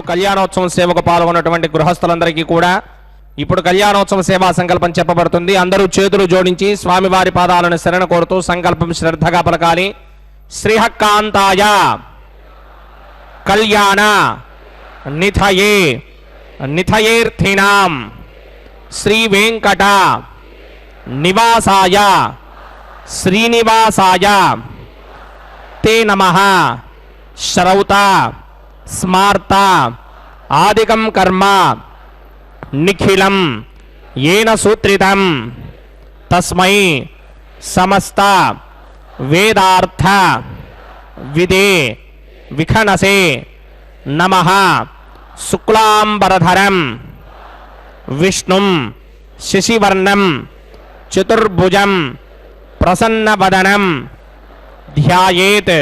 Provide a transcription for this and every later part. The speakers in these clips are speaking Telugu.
కళ్యాణోత్సవం సేవకు పాల్గొన్నటువంటి గృహస్థులందరికీ కూడా ఇప్పుడు కళ్యాణోత్సవ సేవా సంకల్పం చెప్పబడుతుంది. అందరూ చేతులు జోడించి స్వామివారి పాదాలను శరణ కోరుతూ సంకల్పం శ్రద్ధగా పలకాలి. శ్రీహక్కాంతాయ కళ్యాణ నిథయే నిథయేర్థినాం శ్రీ వెంకట నివాసాయ శ్రీనివాసాయ తే నమః శ్రౌత స్మార్త ఆదికం కర్మ నిఖిలం ఏన సూత్రితం తస్మై సమస్త వేదార్థ విదే విఖనసే నమః శుక్లాంబరధరం విష్ణుం శశివర్ణం చతుర్భుజం ప్రసన్నవదనం ధ్యాయేత్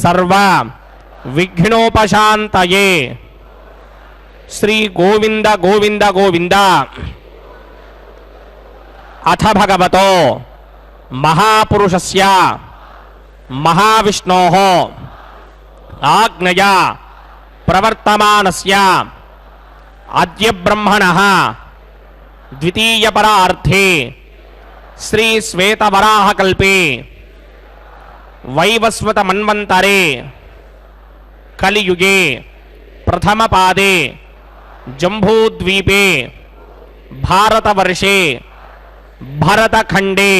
సర్వ విఘ్నోపశాంతయే. శ్రీ గోవింద గోవింద గోవింద. అథ భగవతో మహాపురుషస్య మహావిష్ణోః ఆజ్ఞయా ప్రవర్తమానస్య అద్య బ్రహ్మణః ద్వితీయపరార్థే శ్రీ శ్వేతవరాహకల్పే వైవస్వత మన్వంతరే కలియుగే ప్రథమపాదే జంబూద్వీపే భారతవర్షే భరతఖండే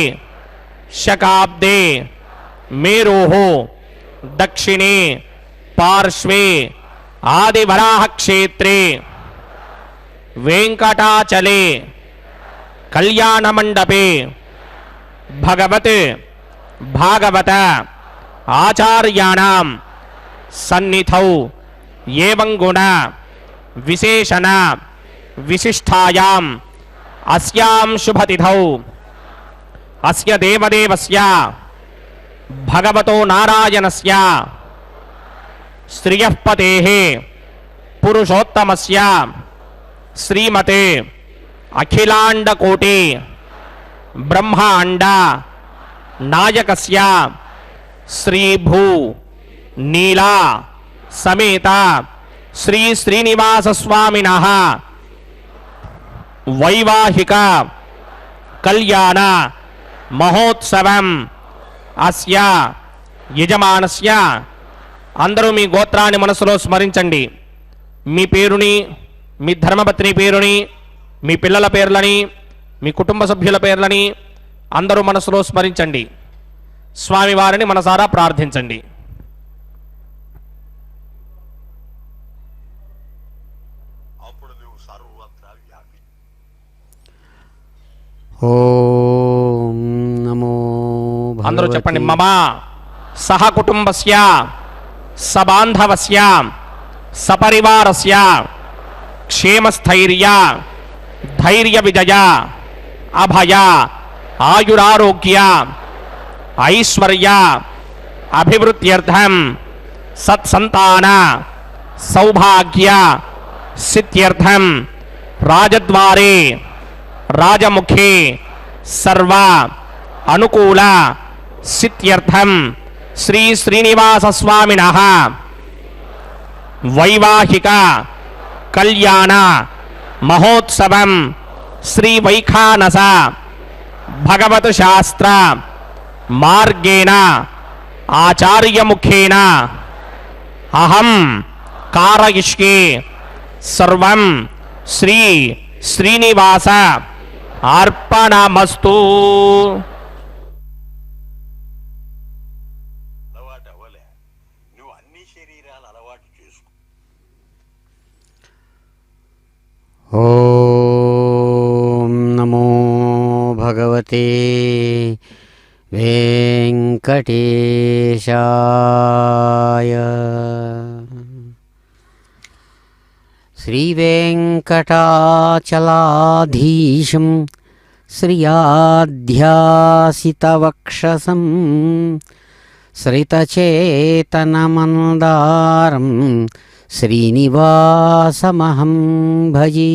శకాబ్దే మేరోః దక్షిణే పార్శ్వే ఆదివరాహక్షేత్రే వెంకటాచలే కళ్యాణమండపే భగవత్ భాగవత ఆచార్యాణం సన్నిధౌ ఏవం గుణ విశేషణ విశిష్టాయాం అస్యాం శుభతిథౌ అస్య దేవదేవస్య భగవతో నారాయణస్య శ్రియఃపతేః పురుషోత్తమస్య శ్రీమతే అఖిలాండకోటి బ్రహ్మాండ నాయకస్య శ్రీభూ నీలా సమేత శ్రీ శ్రీనివాస స్వామినః వైవాహిక కళ్యాణ మహోత్సవం అస్య యజమానస్య. అందరూ మీ గోత్రాన్ని మనసులో స్మరించండి. మీ పేరుని, మీ ధర్మపత్ని పేరుని, మీ పిల్లల పేర్లని, మీ కుటుంబ సభ్యుల పేర్లని అందరూ మనసులో స్మరించండి. స్వామివారిని మనసారా ప్రార్థించండి. ఓం నమో అందరూ చెప్పండి. మమ సహ కుటుంబస్య సబాంధవస్య సపరివారస్య క్షేమస్థైర్య ధైర్య విజయ అభయ ఆయురారోగ్య ఐశ్వర్య అభివృద్ధ్యర్థం సత్సంతాన సౌభాగ్య సిద్ధ్యర్థం రాజద్వారే రాజముఖే సర్వ అనుకూల సిద్ధ్యర్థం శ్రీ శ్రీనివాస స్వామినః వైవాహిక కళ్యాణ మహోత్సవం శ్రీ వైఖానస భగవత్ శాస్త్ర మార్గేణ ఆచార్యముఖేన అహం కారయిష్యే సర్వం శ్రీ శ్రీనివాస అర్పణమస్తు. ఓం నమో భగవతే వెంకటేశాయ. శ్రీవేంకటాచలాధీశం శ్రియాధ్యాసితవక్షసం శ్రితచేతనమందారం శ్రీనివాసమహం భజే.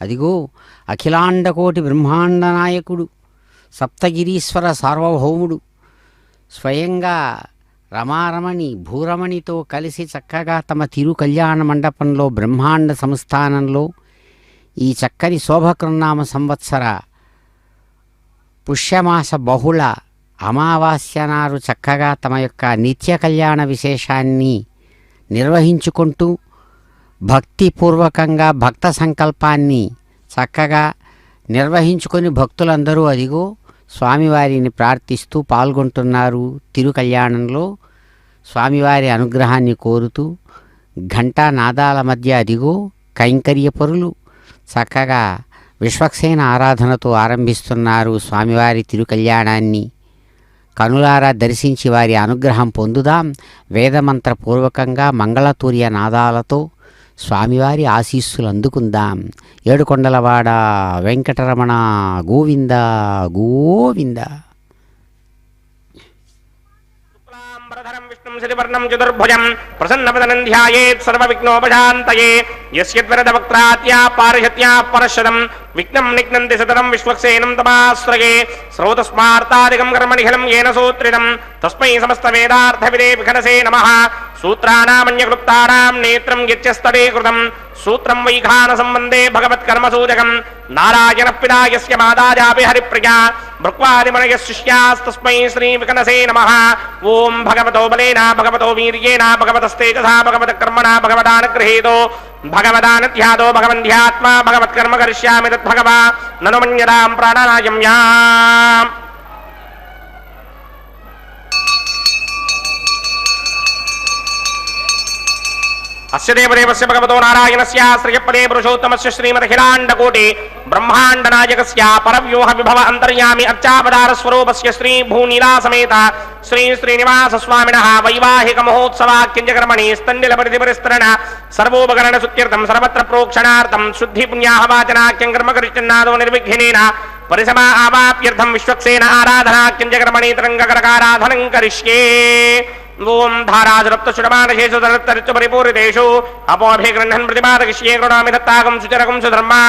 అదిగో అఖిలాండకోటి బ్రహ్మాండ నాయకుడు, సప్తగిరీశ్వర సార్వభౌముడు స్వయంగా రమారమణి భూరమణితో కలిసి చక్కగా తమ తిరు కళ్యాణ మండపంలో బ్రహ్మాండ సంస్థానంలో ఈ చక్కని శోభకృన్నామ సంవత్సర పుష్యమాస బహుళ అమావాస్య నాడు చక్కగా తమ యొక్క నిత్య కళ్యాణ విశేషాన్ని నిర్వహించుకుంటూ భక్తిపూర్వకంగా భక్త సంకల్పాన్ని చక్కగా నిర్వహించుకొని భక్తులందరూ అదిగో స్వామివారిని ప్రార్థిస్తూ పాల్గొంటున్నారు. తిరు కళ్యాణంలో స్వామివారి అనుగ్రహాన్ని కోరుతూ ఘంటా నాదాల మధ్య అదిగో కైంకర్యపరులు చక్కగా విశ్వక్సేన ఆరాధనతో ఆరంభిస్తున్నారు స్వామివారి తిరు కళ్యాణాన్ని. కనులారా దర్శించి వారి అనుగ్రహం పొందుదాం. వేదమంత్రపూర్వకంగా మంగళతూర్య నాదాలతో స్వామివారి ఆశీస్సులు అందుకుందాం. ఏడుకొండలవాడ వెంకటరమణ గోవింద గోవింద. విష్ణుం శశివర్ణం చతుర్భుజం ప్రసన్నవదనం ధ్యాయేత్ సర్వవిఘ్నోపశాంతయే. యస్యద్వరద వక్త్రాత్యా పారిషత్యా పరశతం విఘ్నం నిఘ్నంతి సతతం విశ్వక్సేనం తమాశ్రయే. శ్రోతస్మార్తాదికం కర్మనిఖిలం येन సూత్రితం తస్మై సమస్త వేదార్థవిదే విఘనసే నమః. సూత్రానామన్యక్లుప్తానాం నేత్రం యచ్చస్తడే కృతం సూత్రం వైఖాన సంబంధే భగవత్కర్మసూచకం. నారాయణ పితా యస్య మాతాజాపి హరిప్రియా భృక్వాదిమనయ శిష్యాస్తస్మై శ్రీ వికనసే నమః. ఓం భగవతో బలేన భగవతో వీర్యేణ భగవతస్తేజసా భగవత కర్మణ భగవదానుగృహీతో భగవదానధ్యాతో భగవంధ్యాత్మా భగవత్కర్మ కరిష్యామి తద్భగవా నను మన్యతాం ప్రాణానాయమ్యాం. అస్య దేవదేవస్య భగవతో నారాయణస్య శ్రియపదే పురుషోత్తమస్య శ్రీమదఖిలాండకోటి బ్రహ్మాండ నాయకస్య పరవ్యూహ విభవ అంతర్యామి అర్చావతార స్వరూపస్య శ్రీ భూనీలాసమేత శ్రీ శ్రీనివాస స్వామినః వైవాహిక మహోత్సవాఖ్యంజకర్మణి స్తన్నిలపరిధిపరిస్తరణ సర్వోపకరణ సుత్యర్థం సర్వత్ర ప్రోక్షణార్థం శుద్ధి పుణ్యాహవాచనాఖ్యం కర్మ కరిష్యన్నాదో నిర్విఘ్నేన పరిసమా ఆవాప్యర్థం విశ్వక్సేన ఆరాధనాఖ్యంజకర్మణి తరంగకరకారాధనం కరిష్యే. ఓం ధారాజరప్తశుడమానశేషు ధరత్తరిచ్చు పరిపూరితేషు అపోభిగృహ్ణన్ ప్రతిపాదకిష్యే కృణామి దత్తాగం సుచరకం సుధర్మా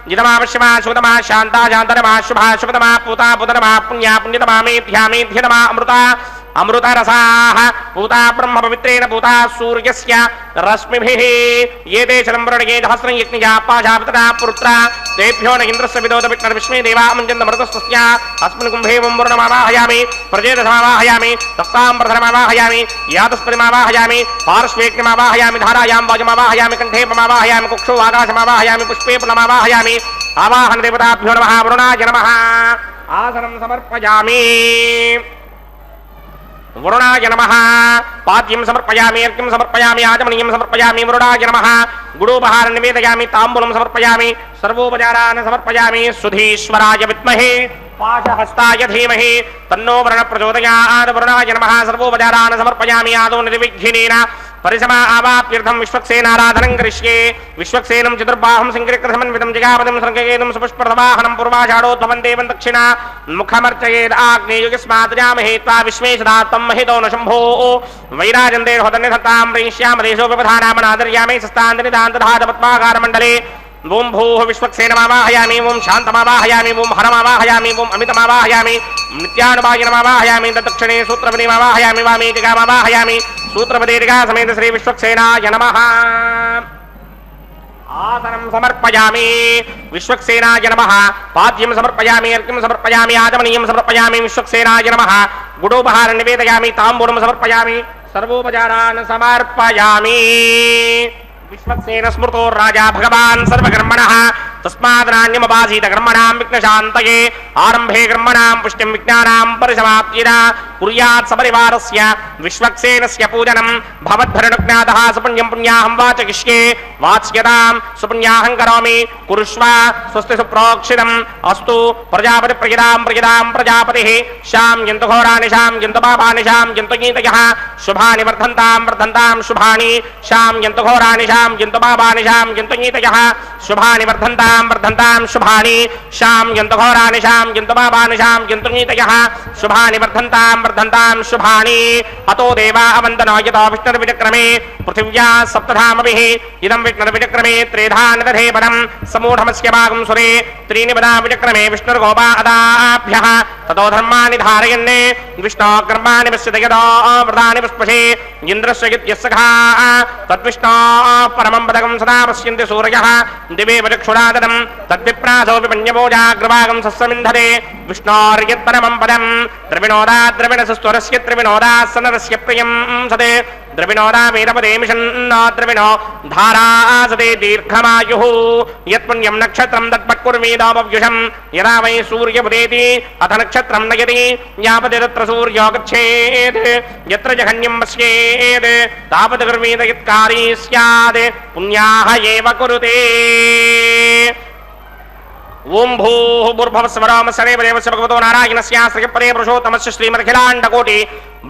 జితమావశ్యమా శుభతమా శాంతా శాంతరమా శుభా శుభతమా పూతా పుతరమా పుణ్యా పుణ్యతమా మేధ్యా మేధ్యతమా అమృత అమృతరసాః పూతా బ్రహ్మ పవిత్రేణ పూతా సూర్యస్య రశ్మిభిః. ఏతే చలంబరణే సహస్రం యజ్ఞయా పాశాపితరా పుత్ర తేభ్యో న ఇంద్రస్య విదోద విష్ణు విష్ణే దేవా మంజంద మరుతస్తస్య అస్మిన్ కుంభే వంబుర్ణమావాహయామి ప్రజేదసమావాహయామి తప్తాంబరధరమావాహయామి యాతస్పతిమావాహయామి పార్శ్వేగ్నిమావాహయామి ధారాయాం వాజమావాహయామి కంఠే పమావాహయామి కుక్షో ఆకాశమావాహయామి పుష్పే పునమావాహయామి. ఆవాహన దేవతాభ్యో నమః. వరుణాయ నమః. ఆసనం సమర్పయామి. వరుణాయ నమః. పాద్యం సమర్పయామి అర్ఘ్యం సమర్పయామి ఆచమనీయం సమర్పయామి. వరుణాయ నమః. గుడోపహారం నివేదయామి తాంబూలం సమర్పయామి సర్వోపచారాన్ సమర్పయామి. సుధీశ్వరాయ విద్మహే పాశహస్తాయ ధీమహి తన్నో వరుణ ప్రచోదయాత్. వరుణాయ నమః. సర్వోపచారాన్ సమర్పయామి ఆదో నిర్విఘ్నేన పరిసమా ఆవాప్యర్థం విశ్వక్సేనారాధనం కరిష్యే. విశ్వక్సేనం చతుర్బాహం సంకీర్కృతమన్వితం జగాపదం సంకేతం సుపుష్పర్వాహనం పూర్వాషాఢోద్భవం దేవం దక్షిణ ముఖమర్చయేద్ ఆగ్నేయుగస్మాత్ జామహే త్వా విశ్వేశదాత్తం మహితో న శంభో. వైరాజందే హృదన్యధత్తాం ప్రేష్యామదేశో వ్యవధానామనాదర్యామి సస్తాంతనిదాంతధాత పద్మాకారమండలే. ఓం భూః విశ్వక్సేనమావాహయామి. ఓం శాంతమావాహయామి. ఓం హరమావాహయామి. ఓం అమితమావాహయామి. నిత్యానుభాగినమావాహయామి. దక్షిణే సూత్రపతిమావాహయామి. వామే దిగామావాహయామి. సూత్రపదేదిగా సమేత శ్రీ విశ్వక్సేనాయ నమః. ఆసనం సమర్పయామి. విశ్వక్సేనాయ నమః. పాద్యం సమర్పయామి అర్ఘ్యం సమర్పయామి ఆచమనీయం సమర్పయామి. విశ్వక్సేనాయ నమః. గుడోపహారం నివేదయామి తాంబూలం సమర్పయామి సర్వోపచారాన్ సమర్పయామి. విశ్వక్సేన స్మృతో రాజా భగవాన్ సర్వకర్మణః తస్మాదనాన్యమపాసీత కర్మణాం విఘ్నశాంతయే. ఆరంభే కర్మణాం పుష్టిం విజ్ఞానాం పరిసమాప్తిదా కుర్యాత్ సపరివారస్య విశ్వక్సేనస్య పూజనం భవద్భరణజ్ఞాతః సపుణ్యం పుణ్యాహం వాచయిష్యే. వాచ్యతాం సుపుణ్యాహం కరోమి కురుష్వ స్వస్తి సుప్రోక్షితం అస్తు ప్రజాపతి ప్రజాం ప్రజాపతి శాం యంతు ఘోరాని శాం యంతు పాపాని శాం యంతు గీతయః శుభాని వర్ధంతాం శుభాని శాం యంతు ఘోరాని శాం యంతు పాపాని శాం యంతు గీతయః శుభాని వర్ధంతాం శుభాని శాం యంతు ఘోరాని శాం యంతు పాపాని శాం యంతు గీతయః శుభాని వర్ధంతాం శుభాని అతో దేవా అవందనో యతో విష్ణుర్విచక్రమే పృథివ్యా సప్తధామభిః ఇదం విష్ణుర్విచక్రమే త్రేధా నిదధే పదం సమూఢమస్య భాగం సురే త్రీణి పదా విచక్రమే విష్ణుర్గోపాదాభ్యః తతో ధర్మాని ధారయన్నే విష్ణో కర్మాణి పశ్యత యదో వ్రతాని పుష్పశే ఇంద్రస్య యస్సఖా తద్విష్ణో పరమం పదకం సదా పశ్యంతి సూర్యః దివే వచక్షురాదనం తద్విప్రాసోపి పన్యభోజాగ్రవాగం సస్సమింధతే విష్ణోర్యత్పరమం పదం ద్రవిణోదా ద్రవిణసస్వరస్య త్రివినోదా సనరస్య ప్రియం సదే ద్రవిణోదా వేదపదే మిషన్నో ద్రవిణో ధారాసతే దీర్ఘమాయుః యత్పుణ్యం నక్షత్రం తత్పట్కుర్వేదామవ్యుషం యదా వై సూర్యముదేతి అథ నక్షత్రం నయతి యావతి తత్ర సూర్యో గచ్ఛేత్ యత్ర జఘన్యం పశ్యేత్ తావత్ కర్మేత యత్కారీ స్యాత్ పుణ్యాః ఏవ కురుతే ఓం భూః భూర్భువస్సువరామస్సరే దేవస్య భగవతో నారాయణస్య శ్రీపదే పురుషోత్తమస్య శ్రీమదఖిలాండకోటి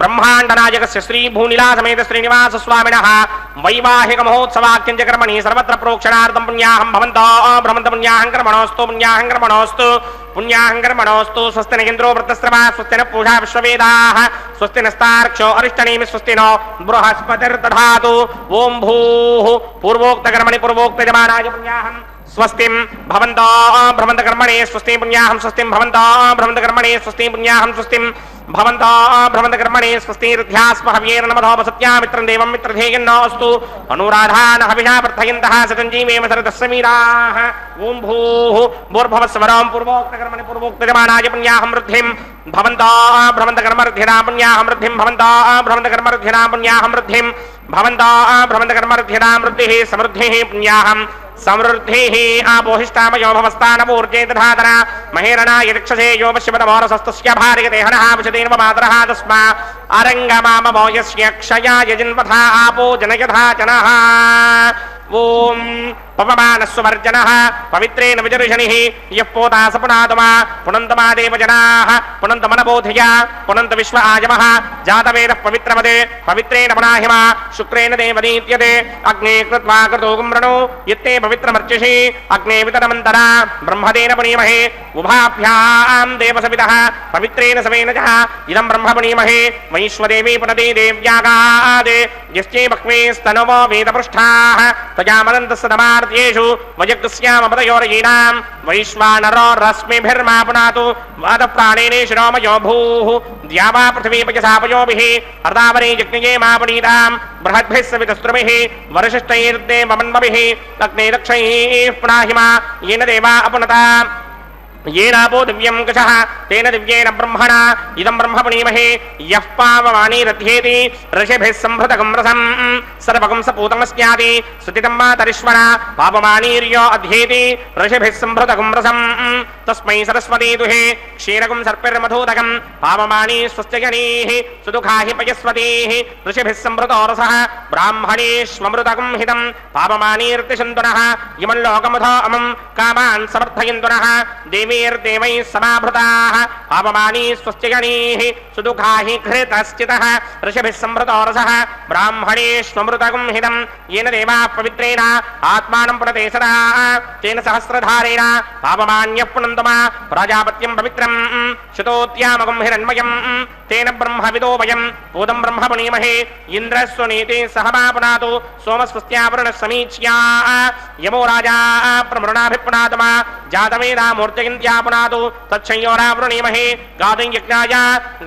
బ్రహ్మాండనాయకస్య శ్రీ భూనిలా సమేత శ్రీనివాస స్వామినః వైవాహిక మహోత్సవాఖ్యం చ కర్మణి సర్వత్ర ప్రోక్షణార్థం పుణ్యాహం భవంతో భ్రమంత పుణ్యాహం కర్మణోస్తు స్వస్తి న ఇంద్రో వృత్తస్రవా స్వస్తి న పూషా విశ్వవేదాః స్వస్తి నస్తార్క్షో అరిష్టనేమి స్వస్తి నో బృహస్పతిర్దధాతు ఓం భూః పూర్వోక్త కర్మణి పూర్వోక్తయమానాయ పుణ్యాహం స్వస్తిం భవంతో భ్రమంత కర్మణే స్వస్తి పుణ్యాహం స్వస్తిం భవంతో భ్రమంత కర్మణే స్వస్తి పుణ్యాహం స్వస్తిం భవంతో భ్రమంత కర్మణే స్వస్తిర్ధ్యాస్మ హవ్యేర్నమధోపసత్యామిత్రం దేవం మిత్రధేయన్నోస్తు అనురాధాన హవిషా ప్రార్థయంతః సతంజీవేమ సరదస్సమీరాః ఓం భూః భూర్భువస్సువరాం పూర్వోక్త కర్మణి పూర్వోక్తయమానాయ పుణ్యాహం వృద్ధిం భవంతో భ్రమంత కర్మరుద్ధినా పుణ్యాహం వృద్ధిం భవంతో భ్రమంత కర్మరుద్ధినా పుణ్యాహం వృద్ధిం భవంతో భ్రమంత కర్మరుద్ధినా వృద్ధిః సమృద్ధిః పుణ్యాహం సమృద్ధిః ఆపోహిష్టామయో భవస్థానపూర్జే తథాతన మహేరణా యక్షసే యో పశ్యపదమోరసస్తస్య భార్యతే హనః పశతేన మాతరః తస్మా అరంగమామమో యస్య క్షయాయ జన్మథా ఆపో జనయథా జనః ఓం పవమానస్సువర్జనః పవిత్రేణ విజర్షణిః యః పోతా సపునాతమా పునంతమా దేవజనాః పునంతమనబోధియ పునంత విశ్వ ఆజమః జాతవేదః పవిత్రమదే పవిత్రేణ పునాహిమా శుక్రేణ దేవదీత్యతే అగ్నే కృత్వా కృతోగుమ్రణో యత్తే పవిత్రమర్చిషి అగ్నే వితరమంతరా బ్రహ్మదేన పునీమహే ఉభాభ్యాం దేవసవితః పవిత్రేణ సవేన చ ఇదం బ్రహ్మ పునీమహే వైశ్వదేవీ పునతే దేవ్యాగాదే యశ్చే భక్మే స్తనవో వేదపృష్ఠాః తజామనంతస్తమార్త్యేషు వయగ్స్యామపదయోరయీనాం వైశ్వానరో రశ్మిభిర్మా పునాతు వాదప్రాణేనే శిరోమయో భూః ద్యావా పృథివీపయసాపయోభిః అర్ధావనే యజ్ఞయే మా పునీతాం బృహద్భిः సవితస్త్రుభిः వరిష్ఠైర్దేవమన్మభిः అగ్నే దక్షైः పునాహిమా येन देवा अपुनता येनापो दिव्यं कषः तेन दिव्येन ब्रह्मणा इदं ब्रह्म पुनीमहे यः पावमानीरध्येति ऋषिभिः सम्भृतकं रसं सर्वकं सपूतमस्याति स्तुतितं मातरिश्वरा पावमानीर्यो अध्येति ऋषिभिः सम्भृतकं रसं तस्मै सरस्वती दुहे क्षीरकं सर्पिर्मधूतकं पावमानी स्वस्त्यजनीः सुदुःखा हि पयस्वतीः ऋषिभिः सम्भृतो रसः ब्राह्मणेष्वमृतकं हितं पावमानीर्तिशन्तुनः इमं लोकमुधो अमं कामान् समर्थयन्तुनः देवीर्देवैः समाभृताः पावमानी स्वस्त्यगणीः सुदुःखा हि घृतश्चितः ऋषिभिः सम्भृतो रसः ब्राह्मणेष्वमृतकं हितं येन देवाः पवित्रेण आत्मानं पुनते सदा तेन सहस्रधारेण पावमान्यः पुनन्तमा प्रजापत्यं पवित्रं शतोत्यामकं हिरण्मयं तेन ब्रह्मविदो वयं पूतं ब्रह्म पुनीमहे इन्द्रस्वनीति सह मा पुनातु सोमस्वस्त्यावरुणः समीच्या यमो राजा प्रमृणाभिपुनातमा जातवेदा मूर्तिगिन्त्या पुनातु तच्छंयोरावृणीमहे गादिं यज्ञाय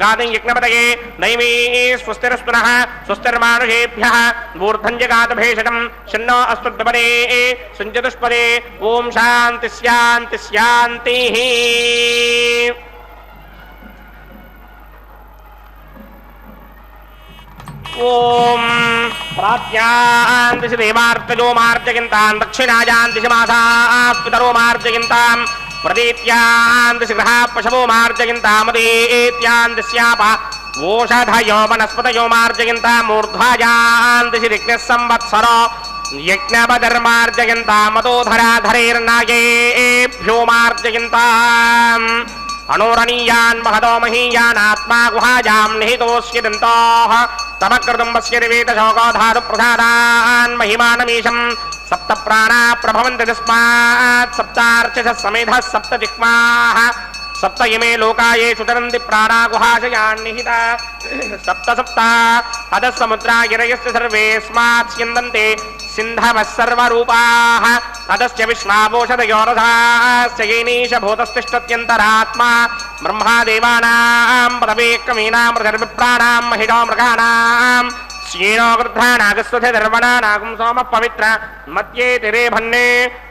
गादिं यज्ञपतये दैवी स्वस्तिरस्तुनः स्वस्तिर्मानुषेभ्यः ऊर्ध्वञ्जगातभेषजं शन्नो अस्तुद्वपदे सञ्चतुष्पदे ओम शान्ति शान्ति शान्तिः। ओम प्राप्यान्ति देवार्तजो मार्जयन्तां दक्षिणायान्ति मासाः पितरो मार्जयन्तां प्रदीत्यान्ति गृहाः पशवो मार्जयन्तामदेत्यान्ति स्यापा ओषधयो वनस्पतयो मार्जयन्तां मूर्ध्वायान्ति ऋग्नः संवत्सरो యజ్ఞపధర్మార్జయంతా మతోధరాధరైర్నాగేభ్యో మార్జయంతాం అనోరణీయాన్ మహదో మహీయాన్ ఆత్మా గుహాయాం నిహితోస్యదంతోః తమకృతం పశ్యరివేత శోకోధాతు ప్రసాదాన్ మహిమానమీశం సప్త ప్రాణా ప్రభవంతి తస్మాత్ సప్తార్చస సమేధః సప్త జిహ్వాః సప్త ఇమే లోకాయే సుతరంతి ప్రాణా గుహాశయాన్ నిహిత సప్త సప్త అధః సముద్రా గిరయస్య సర్వేస్మాత్ స్యందంతే సింధవః సర్వరూపాః అధశ్చ విశ్వావోషధయోరథాశ్చ యైనీశ భూతస్తిష్టత్యంతరాత్మా బ్రహ్మా దేవానాం పదవేకమీనాం మృగర్విప్రాణాం మహిషో మృగాణాం శ్యేనో గృధ్రానాగస్వధ ధర్వణానాగం సోమ పవిత్ర మధ్యే తిరే భన్నే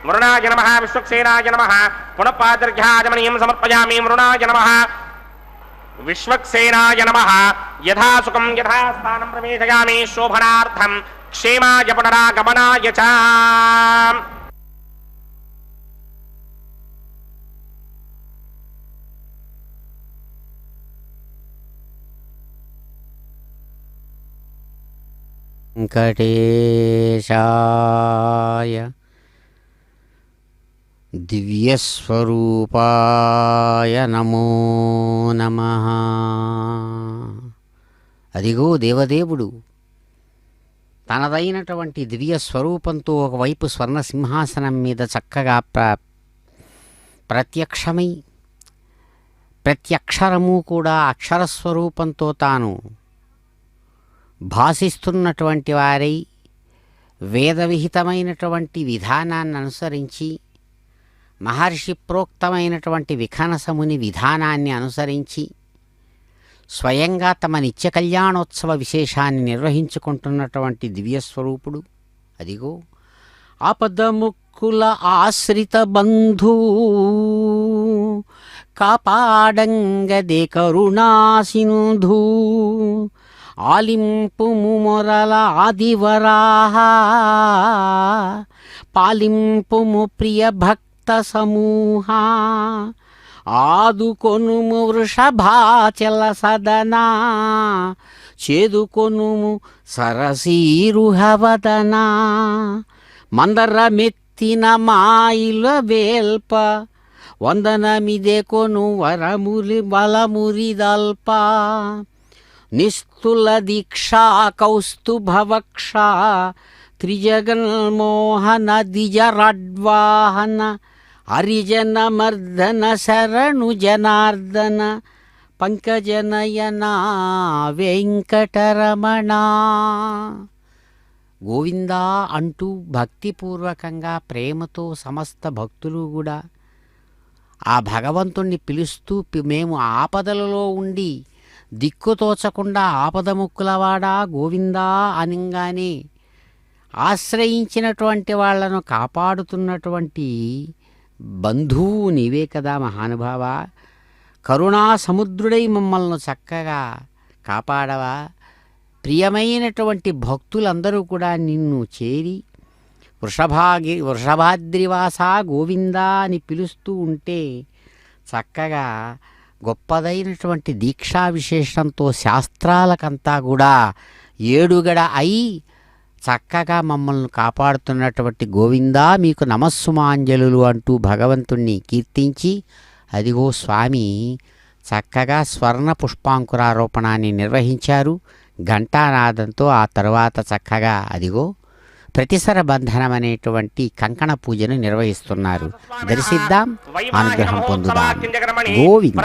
మృణాయ నమః విశ్వక్సేనాయ నమః పునఃపాదర్ఘ్యాజమనీయం సమర్పయామి మృణాయ నమః విశ్వక్సేనాయ నమః యథాసుఖం యథాస్థానం ప్రవేశయామి శోభనార్థం క్షేమాయ పునరాగమనాయ చ వెంకటేశాయ దివ్యస్వరూపాయ నమో నమః. అదిగో దేవదేవుడు తనదైనటువంటి దివ్య స్వరూపంతో ఒకవైపు స్వర్ణ సింహాసనం మీద చక్కగా ప్రత్యక్షమై ప్రతి అక్షరము కూడా అక్షరస్వరూపంతో తాను భాసిస్తున్నటువంటి వారై వేదవిహితమైనటువంటి విధానాన్ని అనుసరించి మహర్షి ప్రోక్తమైనటువంటి విఖనసముని విధానాన్ని అనుసరించి స్వయంగా తమ నిత్య కళ్యాణోత్సవ విశేషాన్ని నిర్వహించుకుంటున్నటువంటి దివ్యస్వరూపుడు అదిగో ఆపదముక్కుల ఆశ్రిత బంధూ కాపాడంగదే కరుణాసింధూ ఆలింపుము మొరల ఆదివరాహ పాలింపుము ప్రియ భక్త సమూహ ఆదుకొనుము వృషభాచల సదనా చేదుకొనుము సరసీరుహవదనా మందరమెత్తిన మాయిల వేల్ప వందనమిదే కొను వరమురి బలమురిదల్ప నిస్తుల దీక్షా కౌస్తుభవక్ష త్రిజగన్మోహన దిజరాడ్వాహన హరిజన మర్దన శరణు జనార్దన పంకజనయనా వెంకటరమణ. గోవిందా అంటూ భక్తిపూర్వకంగా ప్రేమతో సమస్త భక్తులు కూడా ఆ భగవంతుణ్ణి పిలుస్తూ మేము ఆపదలలో ఉండి దిక్కుతోచకుండా ఆపదముక్కులవాడా గోవిందా అనంగానే ఆశ్రయించినటువంటి వాళ్లను కాపాడుతున్నటువంటి బంధువు నీవే కదా మహానుభావ. కరుణా సముద్రుడై మమ్మల్ని చక్కగా కాపాడవా. ప్రియమైనటువంటి భక్తులందరూ కూడా నిన్ను చేరి వృషభాద్రివాస గోవిందా అని పిలుస్తూ ఉంటే చక్కగా గొప్పదైనటువంటి దీక్షా విశేషంతో శాస్త్రాలకంతా కూడా ఏడుగడ అయి చక్కగా మమ్మల్ని కాపాడుతున్నటువంటి గోవిందా మీకు నమస్సుమాంజలులు అంటూ భగవంతుణ్ణి కీర్తించి అదిగో స్వామి చక్కగా స్వర్ణ పుష్పాంకురారోపణాన్ని నిర్వహించారు ఘంటానాదంతో. ఆ తరువాత చక్కగా అదిగో ప్రతిసర బంధనం అనేటువంటి కంకణ పూజను నిర్వహిస్తున్నారు. దర్శిద్దాం, అనుగ్రహం పొందుదాం. గోవింద.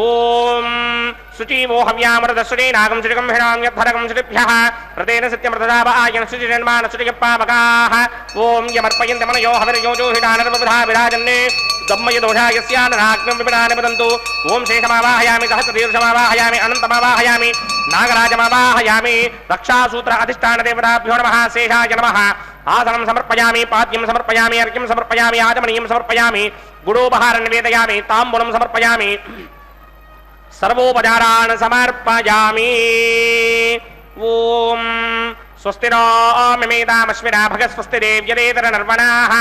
ఓం శుచీమో హవ్యామృత శ్రీ నాగం శ్రీగం హిణామ్యద్ధరగం శ్రీభ్యః ప్రతేన సత్యమృతదావాయన శుచిజన్మాన శుచియప్పామకాః. ఓం యమర్పయంతి మనయో హవిర్యోజోహిడా నర్వబుధా విరాజన్నే దమ్మయ దోషాయస్యానాగ్నం విపినాని వదంతు. ఓం శేషమావాహయామి సహస్రదీర్ఘమావాహయామి అనంతమావాహయామి నాగరాజమావాహయామి. రక్షాసూత్ర అధిష్టాన దేవతాభ్యో నమః. శేషాయ నమః. ఆసనం సమర్పయామి, పాద్యం సమర్పయామి, అర్ఘ్యం సమర్పయామి, ఆచమనీయం సమర్పయామి, గుడోపహారం నివేదయామి, తాంబూలం సమర్పయామి, సర్వోపచారాన్ సమర్పయామి. ఓం స్వస్తి నో మిమేతామశ్వినా భగ స్వస్తి దేవ్యదేతర నర్వణాః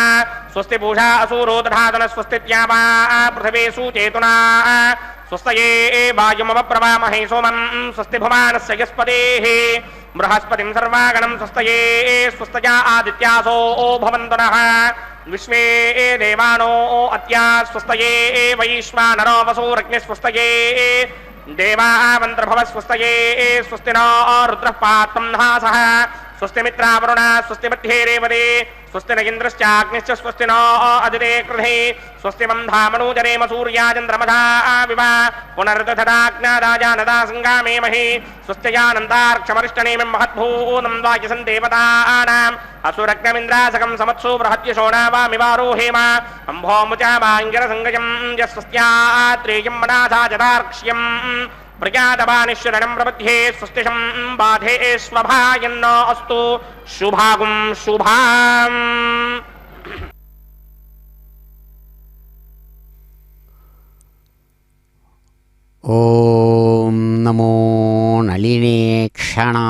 స్వస్తి పూషా అసూరో దధాతన స్వస్తి త్యామా పృథివీ సూచేతునా స్వస్తయే వాయుమవ ప్రవామహే సోమం స్వస్తి భువానస్య యస్పదేః బృహస్పతిం సర్వాగణం స్వస్తయే స్వస్తయా ఆదిత్యాసో భవంతు నః విశ్వే దేవానో అత్యా స్వస్తయే వైశ్వానరో వసూరగ్ని స్వస్తయే దేవామంత్రభవ స్వస్తయే స్వస్తి నో రుద్రః పాత్రం హాసః స్వస్తి మిత్రావరుణ స్వస్తి మధ్యే రేవదే స్వస్తి న ఇంద్రశ్చాగ్నిశ్చ స్వస్తి నో అదితే కృధే స్వస్తి మంధామనూజరేమ సూర్యాచంద్రమధా వివ పునరుదధాజ్ఞాదాజానదా సంగామేమహి స్వస్త్యానందార్క్షమరిష్టనేమిం మహద్భూతం వాక్యసం దేవతానాం అసురగ్నమింద్రాసకం సమత్సు బృహత్యశోణావామివారోహేమ అంభోముచామాంగిరసంగజం యస్వస్త్యాత్రేయం మనాథా జదార్క్ష్యం ప్రజాతవానిశ్వరణం ప్రబध्ये స్వస్తిషం బాధే స్వభాయన్నో అస్తు శుభాగుం శుభాం. ఓం నమో నళినేక్షణాయ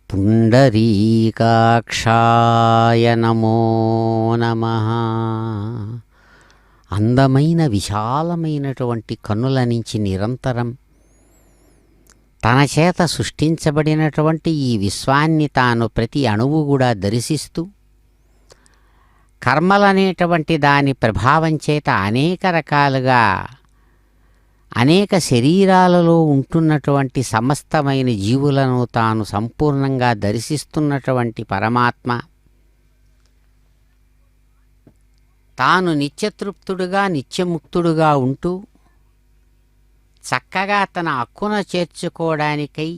పుండరీకాక్షాయ నమో నమః. అందమైన విశాలమైనటువంటి కన్నుల నుంచి నిరంతరం తన చేత సృష్టించబడినటువంటి ఈ విశ్వాన్ని తాను ప్రతి అణువు కూడా దర్శిస్తూ కర్మలనేటువంటి దాని ప్రభావం చేత అనేక రకాలుగా అనేక శరీరాలలో ఉంటున్నటువంటి సమస్తమైన జీవులను తాను సంపూర్ణంగా దర్శిస్తున్నటువంటి పరమాత్మ తాను నిత్యతృప్తుడుగా నిత్యముక్తుడుగా ఉంటూ చక్కగా తన హక్కున చేర్చుకోవడానికై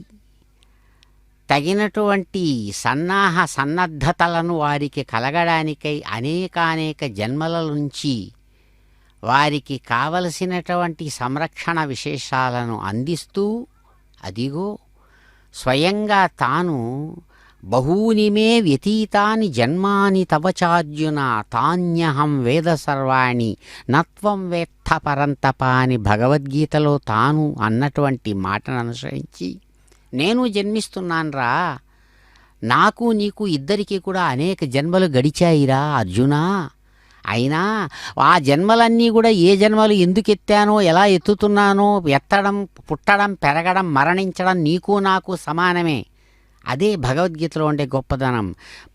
తగినటువంటి సన్నద్ధతలను వారికి కలగడానికై అనేకానేక జన్మల నుంచి వారికి కావలసినటువంటి సంరక్షణ విశేషాలను అందిస్తూ అదిగో స్వయంగా తాను బహూని మే వ్యతీతాని జన్మాని తవచార్జున తాన్యహం వేద సర్వాణి నత్వం వేత్త పరంతప అని భగవద్గీతలో తాను అన్నటువంటి మాటను అనుసరించి నేను జన్మిస్తున్నాన్రా, నాకు నీకు ఇద్దరికీ కూడా అనేక జన్మలు గడిచాయిరా అర్జునా. అయినా ఆ జన్మలన్నీ కూడా ఏ జన్మలు ఎందుకు ఎత్తానో ఎలా ఎత్తుతున్నానో ఎత్తడం పుట్టడం పెరగడం మరణించడం నీకు నాకు సమానమే. అదే భగవద్గీతలో ఉండే గొప్పదనం.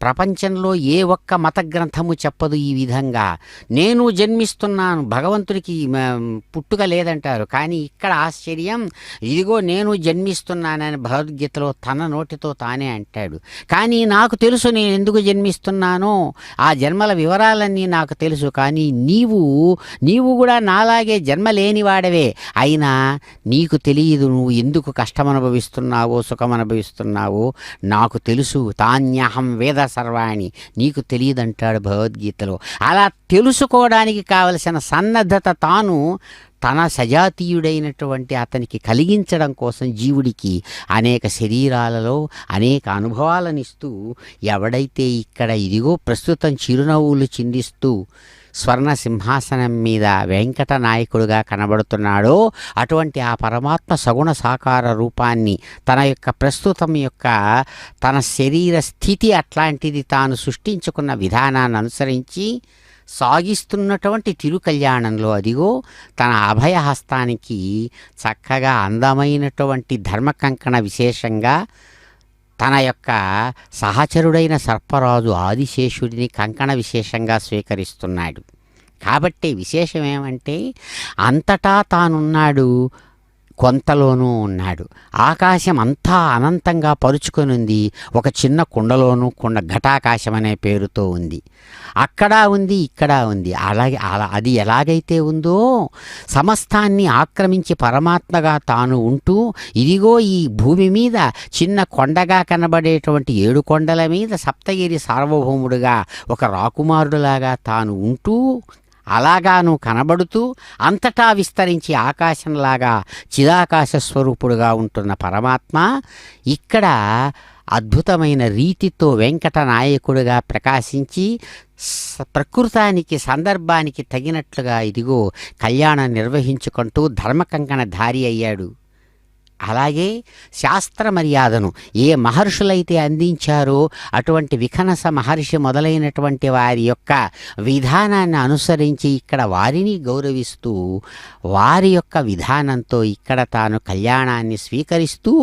ప్రపంచంలో ఏ ఒక్క మత గ్రంథము చెప్పదు ఈ విధంగా. నేను జన్మిస్తున్నాను, భగవంతుడికి పుట్టుక లేదంటారు. కానీ ఇక్కడ ఆశ్చర్యం, ఇదిగో నేను జన్మిస్తున్నానని భగవద్గీతలో తన నోటితో తానే అంటాడు. కానీ నాకు తెలుసు నేను ఎందుకు జన్మిస్తున్నానో, ఆ జన్మల వివరాలన్నీ నాకు తెలుసు. కానీ నీవు కూడా నాలాగే జన్మ లేనివాడవే. అయినా నీకు తెలియదు నువ్వు ఎందుకు కష్టం అనుభవిస్తున్నావో సుఖం అనుభవిస్తున్నావో నాకు తెలుసు. తాన్యహం వేద సర్వాణి, నీకు తెలియదంటాడు భగవద్గీతలో. అలా తెలుసుకోవడానికి కావలసిన సన్నద్ధత తాను తన సజాతీయుడైనటువంటి అతనికి కలిగించడం కోసం జీవుడికి అనేక శరీరాలలో అనేక అనుభవాలనిస్తూ ఎవడైతే ఇక్కడ ఇదిగో ప్రస్తుతం చిరునవ్వులు చిందిస్తూ స్వర్ణ సింహాసనం మీద వెంకట నాయకుడుగా కనబడుతున్నాడో అటువంటి ఆ పరమాత్మ సగుణ సాకార రూపాన్ని తన యొక్క ప్రస్తుతం యొక్క తన శరీర స్థితి అట్లాంటిది తాను సృష్టించుకున్న విధానాన్ని అనుసరించి సాగిస్తున్నటువంటి తిరుకల్యాణంలో అదిగో తన అభయహస్తానికి చక్కగా అందమైనటువంటి ధర్మకంకణ విశేషంగా తన యొక్క సహచరుడైన సర్పరాజు ఆదిశేషుడిని కంకణ విశేషంగా స్వీకరిస్తున్నాడు. కాబట్టి విశేషం ఏమంటే అంతటా తానున్నాడు, కొంతలోనూ ఉన్నాడు. ఆకాశం అంతా అనంతంగా పరుచుకొని ఉంది. ఒక చిన్న కుండలోనూ ఘటాకాశం అనే పేరుతో ఉంది. అక్కడ ఉంది, ఇక్కడ ఉంది. అలాగే అది ఎలాగైతే ఉందో సమస్తాన్ని ఆక్రమించి పరమాత్మగా తాను ఉంటూ ఇదిగో ఈ భూమి మీద చిన్న కొండగా కనబడేటువంటి 7 కొండల మీద సప్తగిరి సార్వభౌముడుగా ఒక రాకుమారుడులాగా తాను ఉంటూ అలాగాను కనబడుతూ అంతటా విస్తరించి ఆకాశంలాగా చిదాకాశ స్వరూపుడుగా ఉంటున్న పరమాత్మ ఇక్కడ అద్భుతమైన రీతితో వెంకట నాయకుడిగా ప్రకాశించి ప్రకృతానికి సందర్భానికి తగినట్లుగా ఇదిగో కళ్యాణం నిర్వహించుకుంటూ ధర్మకంకణ ధారి అయ్యాడు. అలాగే శాస్త్ర మర్యాదను ఏ మహర్షులైతే అందించారో అటువంటి విఖనస మహర్షి మొదలైనటువంటి వారి యొక్క విధానాన్ని అనుసరించి ఇక్కడ వారిని గౌరవిస్తూ వారి యొక్క విధానంతో ఇక్కడ తాను కళ్యాణాన్ని స్వీకరిస్తూ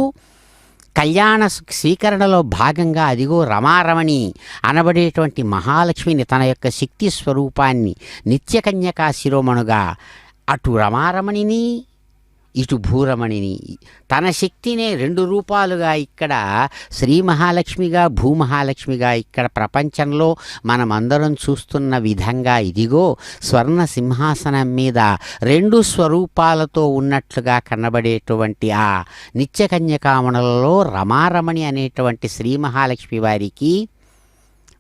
కళ్యాణ స్వీకరణలో భాగంగా అదిగో రమారమణి అనబడేటువంటి మహాలక్ష్మిని తన యొక్క శక్తి స్వరూపాన్ని నిత్యకన్యకా శిరోమణుగా అటు రమారమణిని ఇటు భూరమణిని తన శక్తినే రెండు రూపాలుగా ఇక్కడ శ్రీ మహాలక్ష్మిగా భూమహాలక్ష్మిగా ఇక్కడ ప్రపంచంలో మనమందరం చూస్తున్న విధంగా ఇదిగో స్వర్ణ సింహాసనం మీద రెండు స్వరూపాలతో ఉన్నట్లుగా కనబడేటువంటి ఆ నిత్యకన్యకామణులలో రమారమణి అనేటువంటి శ్రీ మహాలక్ష్మి వారికి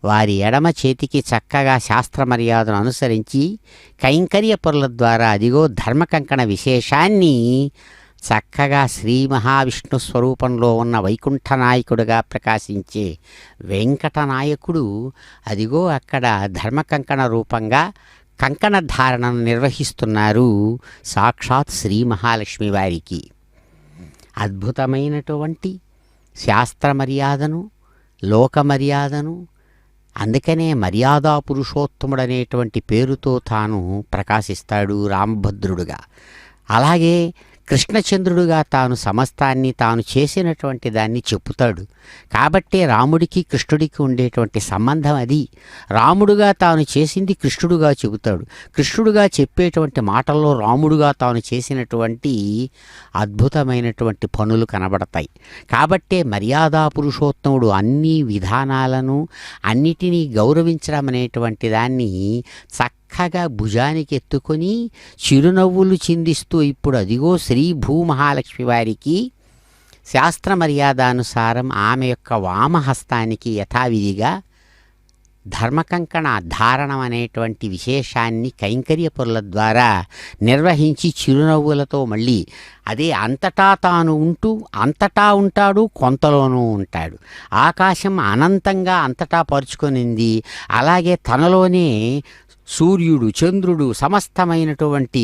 వారి ఎడమ చేతికి చక్కగా శాస్త్ర మర్యాదను అనుసరించి కైంకర్య పొరల ద్వారా అదిగో ధర్మకంకణ విశేషాన్ని చక్కగా శ్రీ మహావిష్ణు స్వరూపంలో ఉన్న వైకుంఠనాయకుడుగా ప్రకాశించే వెంకటనాయకుడు అదిగో అక్కడ ధర్మకంకణ రూపంగా కంకణ ధారణను నిర్వహిస్తున్నారు సాక్షాత్ శ్రీ మహాలక్ష్మి వారికి. అద్భుతమైనటువంటి శాస్త్ర మర్యాదను లోక మర్యాదను అందుకనే మర్యాదా పురుషోత్తముడనేటువంటి పేరుతో తాను ప్రకాశిస్తాడు రామభద్రుడుగా. అలాగే కృష్ణచంద్రుడుగా తాను సమస్తాన్ని తాను చేసినటువంటి దాన్ని చెప్పుతాడు. కాబట్టే రాముడికి కృష్ణుడికి ఉండేటువంటి సంబంధం అది. రాముడుగా తాను చేసింది కృష్ణుడుగా చెబుతాడు. కృష్ణుడుగా చెప్పేటువంటి మాటల్లో రాముడుగా తాను చేసినటువంటి అద్భుతమైనటువంటి పనులు కనబడతాయి. కాబట్టే మర్యాదా పురుషోత్తముడు అన్ని విధానాలను అన్నిటినీ గౌరవించడం అనేటువంటి దాన్ని చక్కగా భుజానికి ఎత్తుకొని చిరునవ్వులు చిందిస్తూ ఇప్పుడు అదిగో శ్రీ భూమహాలక్ష్మి వారికి శాస్త్ర మర్యాదానుసారం ఆమె యొక్క వామహస్తానికి యథావిధిగా ధర్మకంకణ ధారణం అనేటువంటి విశేషాన్ని కైంకర్య పొరల ద్వారా నిర్వహించి చిరునవ్వులతో మళ్ళీ అదే అంతటా తాను ఉంటూ అంతటా ఉంటాడు కొంతలోనూ ఉంటాడు. ఆకాశం అనంతంగా అంతటా పరుచుకొనింది. అలాగే తనలోనే సూర్యుడు చంద్రుడు సమస్తమైనటువంటి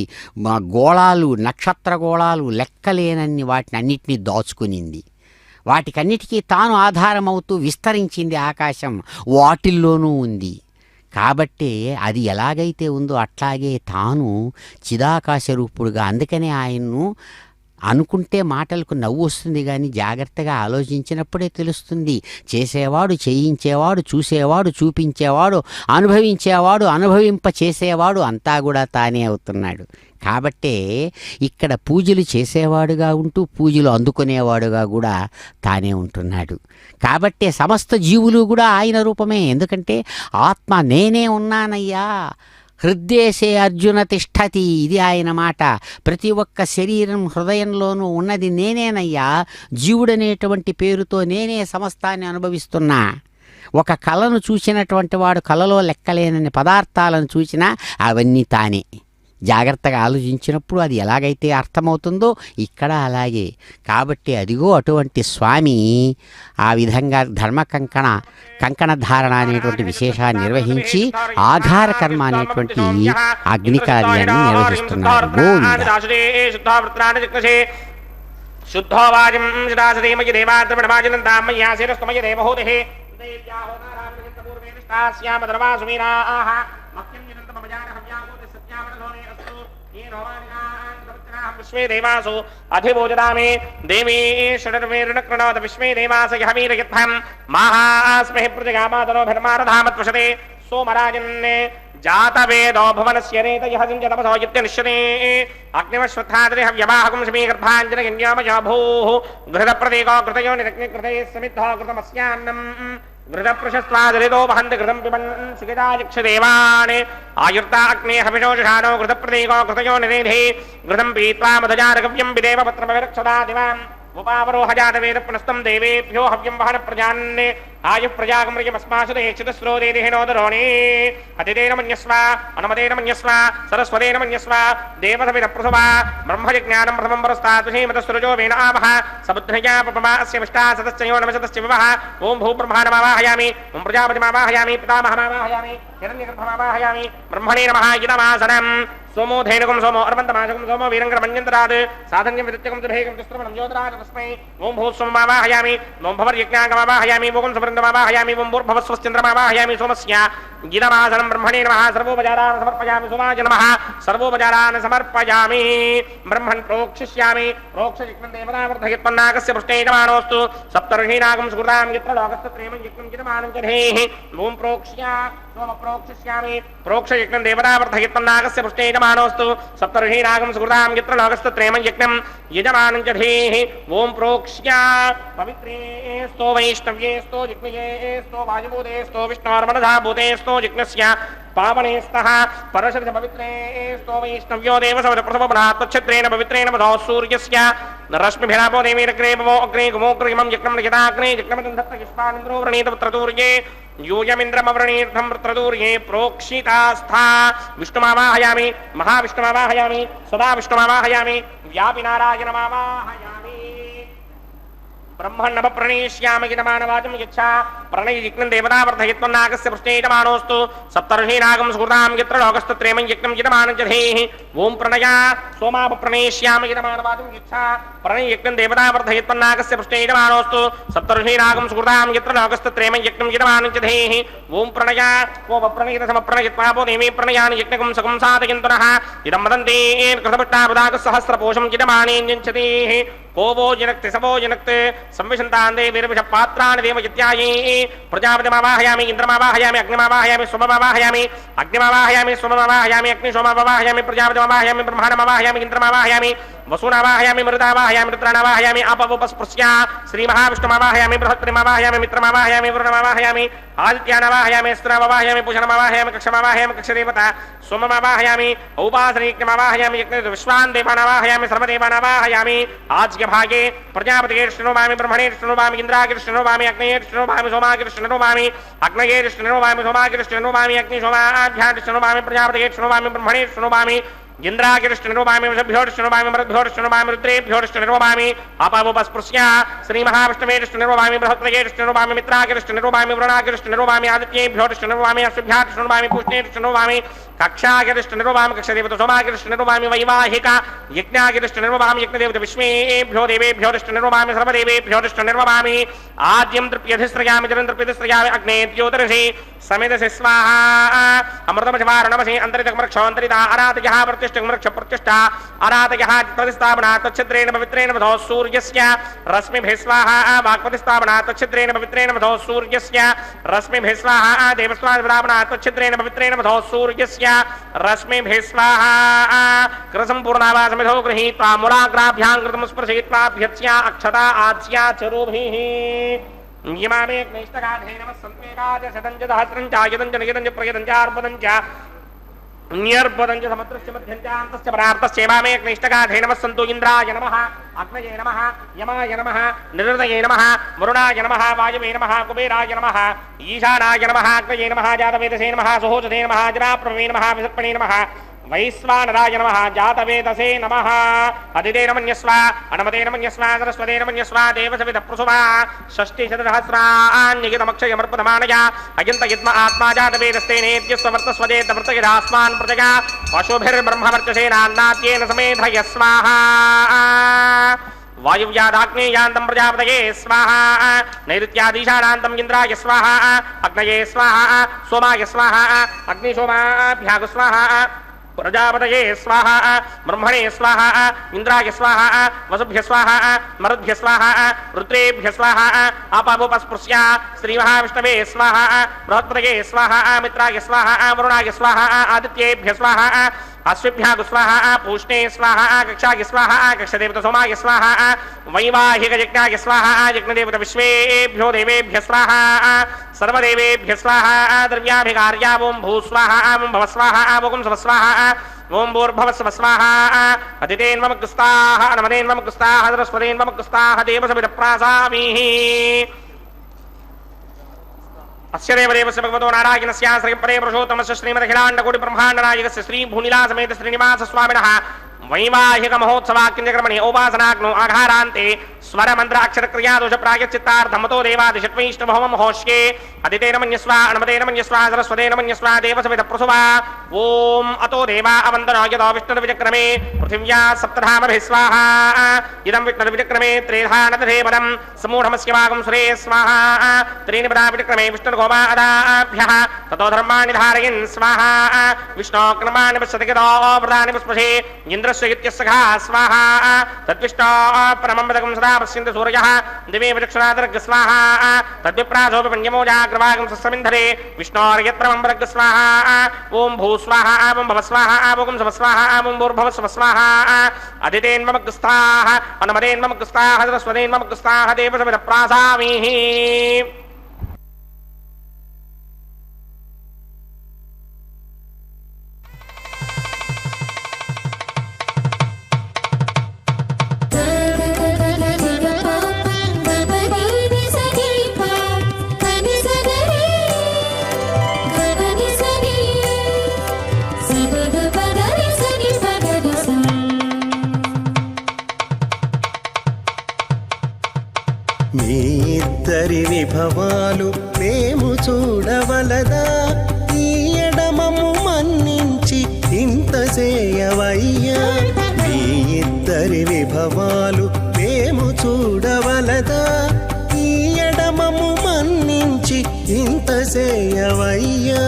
గోళాలు నక్షత్ర గోళాలు లెక్కలేనన్ని వాటిని అన్నిటినీ దాచుకునింది. వాటికన్నిటికీ తాను ఆధారమవుతూ విస్తరించింది ఆకాశం వాటిల్లోనూ ఉంది. కాబట్టే అది ఎలాగైతే ఉందో అట్లాగే తాను చిదాకాశ రూపుడుగా. అందుకనే ఆయన్ను అనుకుంటే మాటలకు నవ్వు వస్తుంది కానీ జాగ్రత్తగా ఆలోచించినప్పుడే తెలుస్తుంది. చేసేవాడు చేయించేవాడు చూసేవాడు చూపించేవాడు అనుభవించేవాడు అనుభవింప చేసేవాడు అంతా కూడా తానే అవుతున్నాడు. కాబట్టే ఇక్కడ పూజలు చేసేవాడుగా ఉంటూ పూజలు అందుకునేవాడుగా కూడా తానే ఉంటున్నాడు. కాబట్టే సమస్త జీవులు కూడా ఆయన రూపమే. ఎందుకంటే ఆత్మ నేనే ఉన్నానయ్యా హృద్దేశే అర్జున తిష్టతి, ఇది ఆయన మాట. ప్రతి ఒక్క శరీరం హృదయంలోనూ ఉన్నది నేనేనయ్యా. జీవుడనేటువంటి పేరుతో నేనే సమస్తాన్ని అనుభవిస్తున్నా. ఒక కళను చూసినటువంటి వాడు కళలో లెక్కలేనని పదార్థాలను చూసినా అవన్నీ తానే. జాగ్రత్తగా ఆలోచించినప్పుడు అది ఎలాగైతే అర్థమవుతుందో ఇక్కడ అలాగే. కాబట్టి అదిగో అటువంటి స్వామి ఆ విధంగా కంకణ ధారణ అనేటువంటి విశేషాన్ని నిర్వహించి ఆఘార కర్మ అనేటువంటి అగ్ని కార్యాన్ని నిర్వహిస్తున్నారు. विश्वे देवासु अधिभोजदामे देवी षडर्वेरुणकृणोत विश्वे देवास यहवीरयत्थं महास्महि प्रजगामातनो भर्मारधामत्वशते सोमराजन्ने जातवेदो भुवनस्य रेतयः सिञ्चतमसो यत्यनिश्यते अग्निवश्वत्थाद्रि हव्यवाहकुं समीगर्भाञ्जनगन्यामयो भूः घृतप्रतीको कृतयो निरग्निकृते समिद्धो कृतमस्यान्नम् घृतप्रशस्त्वादरितो वहन्ति घृतं पिबन् सुखितायक्षदेवान् आयुर्ता अग्ने हविषोषाणो घृतप्रतीको कृतयो निरेधे घृतं पीत्वा मधुजारगव्यं विदेव पत्रमविरक्षदा दिवाम् उपावरोहजातवेद पुनस्तं देवेभ्यो हव्यं वहन प्रजान्ने आयुः प्रजागमृगमस्माशुदेक्षितस्रोदेहिनोदरोणे अतितेन मन्यस्व अनुमतेन मन्यस्व सरस्वतेन मन्यस्व देवसविदप्रसुवा ब्रह्मजिज्ञानं प्रथमं परस्ताद्विषीमतसृजो वेन आवः समुद्रया पपमा अस्य मिष्टा सतश्चयो नमशतश्च विवः ॐ भूब्रह्माणमावाहयामि ॐ प्रजापतिमावाहयामि पितामहमावाहयामि हिरण्यगर्भमावाहयामि ब्रह्मणे नमः इदमासनम् सोमो धेनुकं सोमो अर्वन्तमाशकं सोमो वीरङ्गरमन्यन्तरात् साधन्यं विदत्यकं दुर्भेगं दुष्त्रमणं ज्योतिराज तस्मै ॐ भूस्वमावाहयामि ॐ भवर्यज्ञाङ्गमावाहयामि ॐ समृन्दमावाहयामि ॐ भूर्भवस्वश्चन्द्रमावाहयामि सोमस्य गिदमासनं ब्रह्मणे नमः सर्वोपचारान् समर्पयामि सोमाय नमः सर्वोपचारान् समर्पयामि ब्रह्मन् प्रोक्षिष्यामि प्रोक्षयित्वं देवतावर्धयत्पन्नाकस्य पृष्ठे यजमानोऽस्तु सप्तर्षीनागं सुकृतां यत्र लोकस्य प्रेमं यज्ञं यजमानं च धेहि ॐ प्रोक्ष्या सोम प्रोक्षिष्यामि प्रोक्षयित्वं देवतावर्धयत्पन्नाकस्य पृष्ठे यजमानोऽस्तु सप्तर्षीनागं सुकृतां यत्र लोकस्य प्रेमं यज्ञं यजमानं च धेहि ॐ प्रोक्ष्या पवित्रेस्तो वैष्णव्येस्तो जिह्मयेस्तो वायुभूतेस्तो विष्णोर्मनधाभूतेस्तो जिह्मस्य पावनेस्तः परशस्य पवित्रेस्तो वैष्णव्यो देवसवप्रथमपरात्तच्छत्रेण पवित्रेण मधौ सूर्यस्य रश्मिभिरापो देवीरग्रे भवो अग्रे गुमोग्रिमं यज्ञं लिखिताग्ने यज्ञमदन्तत्तविश्वानिन्द्रो व्रणीतपुत्रतूर्ये यूयमिन्द्रमवृणीर्थं पुत्रतूर्ये प्रोक्षितास्था विष्णुमावाहयामि महाविष्णुमावाहयामि सदा विष्णुमावाहयामि व्यापिनारायणमावाहयामि ब्रह्मण्णप्रणीष्यामि यजमानवाचं यच्छा प्रणयिज्ञं देवतावर्धयत्वं नागस्य पृष्ठे यजमानोऽस्तु सप्तर्षीनागं सुकृतां यत्र लोकस्तत्रेमं यज्ञं यजमानं च धेहि ॐ प्रणया सोमापप्रणीष्यामि यजमानवाचं यच्छा प्रणयिज्ञं देवतावर्धयत्वं नागस्य पृष्ठे यजमानोऽस्तु सप्तर्षीनागं सुकृतां यत्र लोकस्तत्रेमं यज्ञं यजमानं च धेहि ॐ प्रणया सोमप्रणयितसमप्रणयित्वापो देवी प्रणयानि यज्ञकं सकं साधयन्तनः इदं वदन्ति कृतभट्टापदाकसहस्रपोषं यजमानेऽन्यञ्चतेः को वो जनक्ति सबो जनक्ति संविशन्तान्दे वीरविषपात्राणि देवयत्याये प्रजापतिमावाहयामि इन्द्रमावाहयामि अग्निमावाहयामि सोममावाहयामि अग्निमावाहयामि सोममावाहयामि अग्निशोममावाहयामि प्रजापतिमावाहयामि ब्रह्माणमावाहयामि इन्द्रमावाहयामि वसूनावाहयामि मृदावाहयामि रुद्राणावाहयामि आपवोपस्पृश्य श्रीमहाविष्णुमावाहयामि बृहत्पतिमावाहयामि मित्रमावाहयामि वरुणमावाहयामि आदित्यानावाहयामि स्त्रमावाहयामि पूजनमावाहयामि कक्षमावाहयामि कक्षदेवता सोममावाहयामि औपासनीज्ञमावाहयामि विश्वान् देवानावाहयामि सर्वदेवानावाहयामि आज के भागे प्रजापति शृणुवामि ब्रह्मणे शृणुवामि इंद्रागे शृणुवामि अग्नये शृणुवामि सोमागे शृणुवामि अग्नये शृणुवामि सोमागे शृणुवामि अग्नि सोमाभ्यां शृणुवामि प्रजापति शृणुवामि ब्रह्मणे शृणुवामि इंद्रागिरिष्टनिर्वामि वृषभ्योर्ष्टनिर्वामि मरुद्भ्योर्ष्टनिर्वामि रुद्रेभ्योर्ष्टनिर्वामि अपावोपस्पृश्य श्रीमहाविष्णुवेर्ष्टनिर्वामि बृहत्प्रेर्ष्टनिर्वामि मित्रागिरिष्टनिर्वामि वरुणागिरिष्टनिर्वामि आदित्येभ्योर्ष्टनिर्वामि अश्वभ्यार्ष्टनिर्वामि पुष्णेर्ष्टनिर्वामि कक्षागिरिष्टनिर्वामि कक्षदेवत सोमागिरिष्टनिर्वामि वैवाहिक यज्ञागिरिष्टनिर्वामि यज्ञदेवत विश्वेभ्यो देवेभ्योर्ष्टनिर्वामि सर्वदेवेभ्योर्ष्टनिर्वामि आद्यं तृप्यधिस्रयामि जलं तृप्यधिस्रयामि अग्ने ज्योतिषि समेधसे स्वाहा अमृतमशवारणमसि अन्तरितमृक्षोऽन्तरिता अरातयः प्रतिष्ठमृक्ष प्रतिष्ठा अरातयः चित्तप्रतिस्थापना तच्छिद्रेण पवित्रेण मधौ सूर्यस्य रश्मिभिः स्वाहा वाक्प्रतिस्थापना तच्छिद्रेण पवित्रेण मधौ सूर्यस्य रश्मिभिः स्वाहा देवस्वादिस्थापना तच्छिद्रेण पवित्रेण मधौ सूर्यस्य रश्मिभिः स्वाहा कृतसम्पूर्णावासमिधौ गृहीत्वा मूलाग्राभ्यां कृतं स्पर्शयित्वा भ्यत्स्या अक्षता आज्या चरुभिः यमामे नैष्टगाधे नमः सन्वेगाज शतञ्च सहस्रञ्च आयतञ्च नियतञ्च प्रयतञ्च अर्पदञ्च न्यर्पदञ्च समत्रस्य मध्यञ्चान्तस्य परार्तस्य यमामे नैष्टगाधे नमः सन्तु इन्द्राय नमः अग्नये नमः यमाय नमः निरुदये नमः वरुणाय नमः वायवे नमः कुबेराय नमः ईशानाय नमः अग्नये नमः जातवेदसे नमः सुहोचते नमः जराप्रभवे नमः विसर्पणे नमः वैश्वानराय नमः जातवेदसे नमः अदितेन मन्यस्व अनुमतेन मन्यस्व सरस्वतेन मन्यस्व देवसविदप्रसुवा षष्टिशतसहस्राण्यगितमक्षयमर्पदमानया अयन्तयद्म आत्मा जातवेदस्तेनेत्यस्ववर्तस्वदेतवृतगिरास्मान् प्रजगा पशुभिर्ब्रह्मवर्चसेनान्नाद्येन समेधय स्वाहा वायुव्यादाग्नेयान्तं प्रजापतये स्वाहा नैऋत्यादीशानान्तं इन्द्राय स्वाहा अग्नये स्वाहा सोमाय स्वाहा अग्निशोमाभ्याग स्वाहा प्रजापतये स्वाहा ब्रह्मणे स्वाहा इंद्राय स्वाहा वसुभ्य स्वाहा मरुद्भ्य स्वाहा रुद्रेभ्य स्वाहा आपावोपस्पृश्य श्रीमहाविष्णवे स्वाहा बृहत्पतये स्वाहा मित्राय स्वाहा वरुणाय स्वाहा आदित्येभ्य स्वाहा अश्विभ्याग स्वाहा पूष्णे स्वाहा कक्षाय स्वाहा कक्षदेवत सोमाय स्वाहा वैवाहिक यज्ञाय स्वाहा यज्ञदेवत विश्वेभ्यो देवेभ्य स्वाहा सर्वदेवेभ्य स्वाहा द्रव्याभिकार्या ओं भूस्वाहा ओं भवस्वाहा ओं स्वस्वाहा ओं भूर्भवस्व स्वाहा अतिथेन्वमकुस्ताः अनमतेन्वमकुस्ताः सरस्वतेन्वमकुस्ताः देवसविदप्रासामीः अस्य देवदेवस्य भगवतो नारायणस्य श्रीपदे पुरुषोत्तमस्य श्रीमदखिलाण्डकोटि ब्रह्माण्डनायकस्य श्री भूनिलासमेत श्रीनिवास स्वामिनः वैवाहिक महोत्सवाक्यक्रमणे उपासनाग्नो आघारान्ते स्वर मंत्र अक्षर क्रिया दोष प्रायश्चित्तार्थमतो देवादिशत्वैष्णवहवं होष्ये अदितेन मन्यस्वा अणमतेन मन्यस्वा सरस्वतेन मन्यस्वा देवसमित प्रसुवा ओम अतो देवा अवन्दनो यतो विष्णुर्विचक्रमे पृथिव्या सप्तधामभिः स्वाहा इदं विष्णुर्विचक्रमे त्रेधानतधेवनं समूढमस्य वागं सुरे स्वाहा त्रीणि पदा विचक्रमे विष्णुर्गोपादाभ्यः ततो धर्माणि धारयन् स्वाहा विष्णोक्रमाणि पश्यतिगतो व्रतानि पुष्पशे इन्द्रस्य इत्यस्य घा स्वाहा तद्विष्णो परमं सदा पश्यन्ति सूर्यः दिवे विचक्षणादर्ग स्वाहा तद्विप्रासोऽपि पञ्चमो जाग्रवागं सस्समिन्धरे विष्णोर्यत्प्रमं वर्ग स्वाहा ओम भू स्वाहा ओम भव स्वाहा ओम सव स्वाहा ओम भूर्भुवः स्वः स्वाहा अदितेन्ममग्रस्ताः अनुमतेन्ममग्रस्ताः सरस्वतेन्ममग्रस्ताः देवसमित प्रासामीः మీ ఇద్దరి విభవాలు మేము చూడవలదా ఈ ఎడమము మన్నించి ఇంత చేయవయ్యా మీ ఇద్దరి విభవాలు మేము చూడవలదా ఈ ఎడమము మన్నించి ఇంత చేయవయ్యా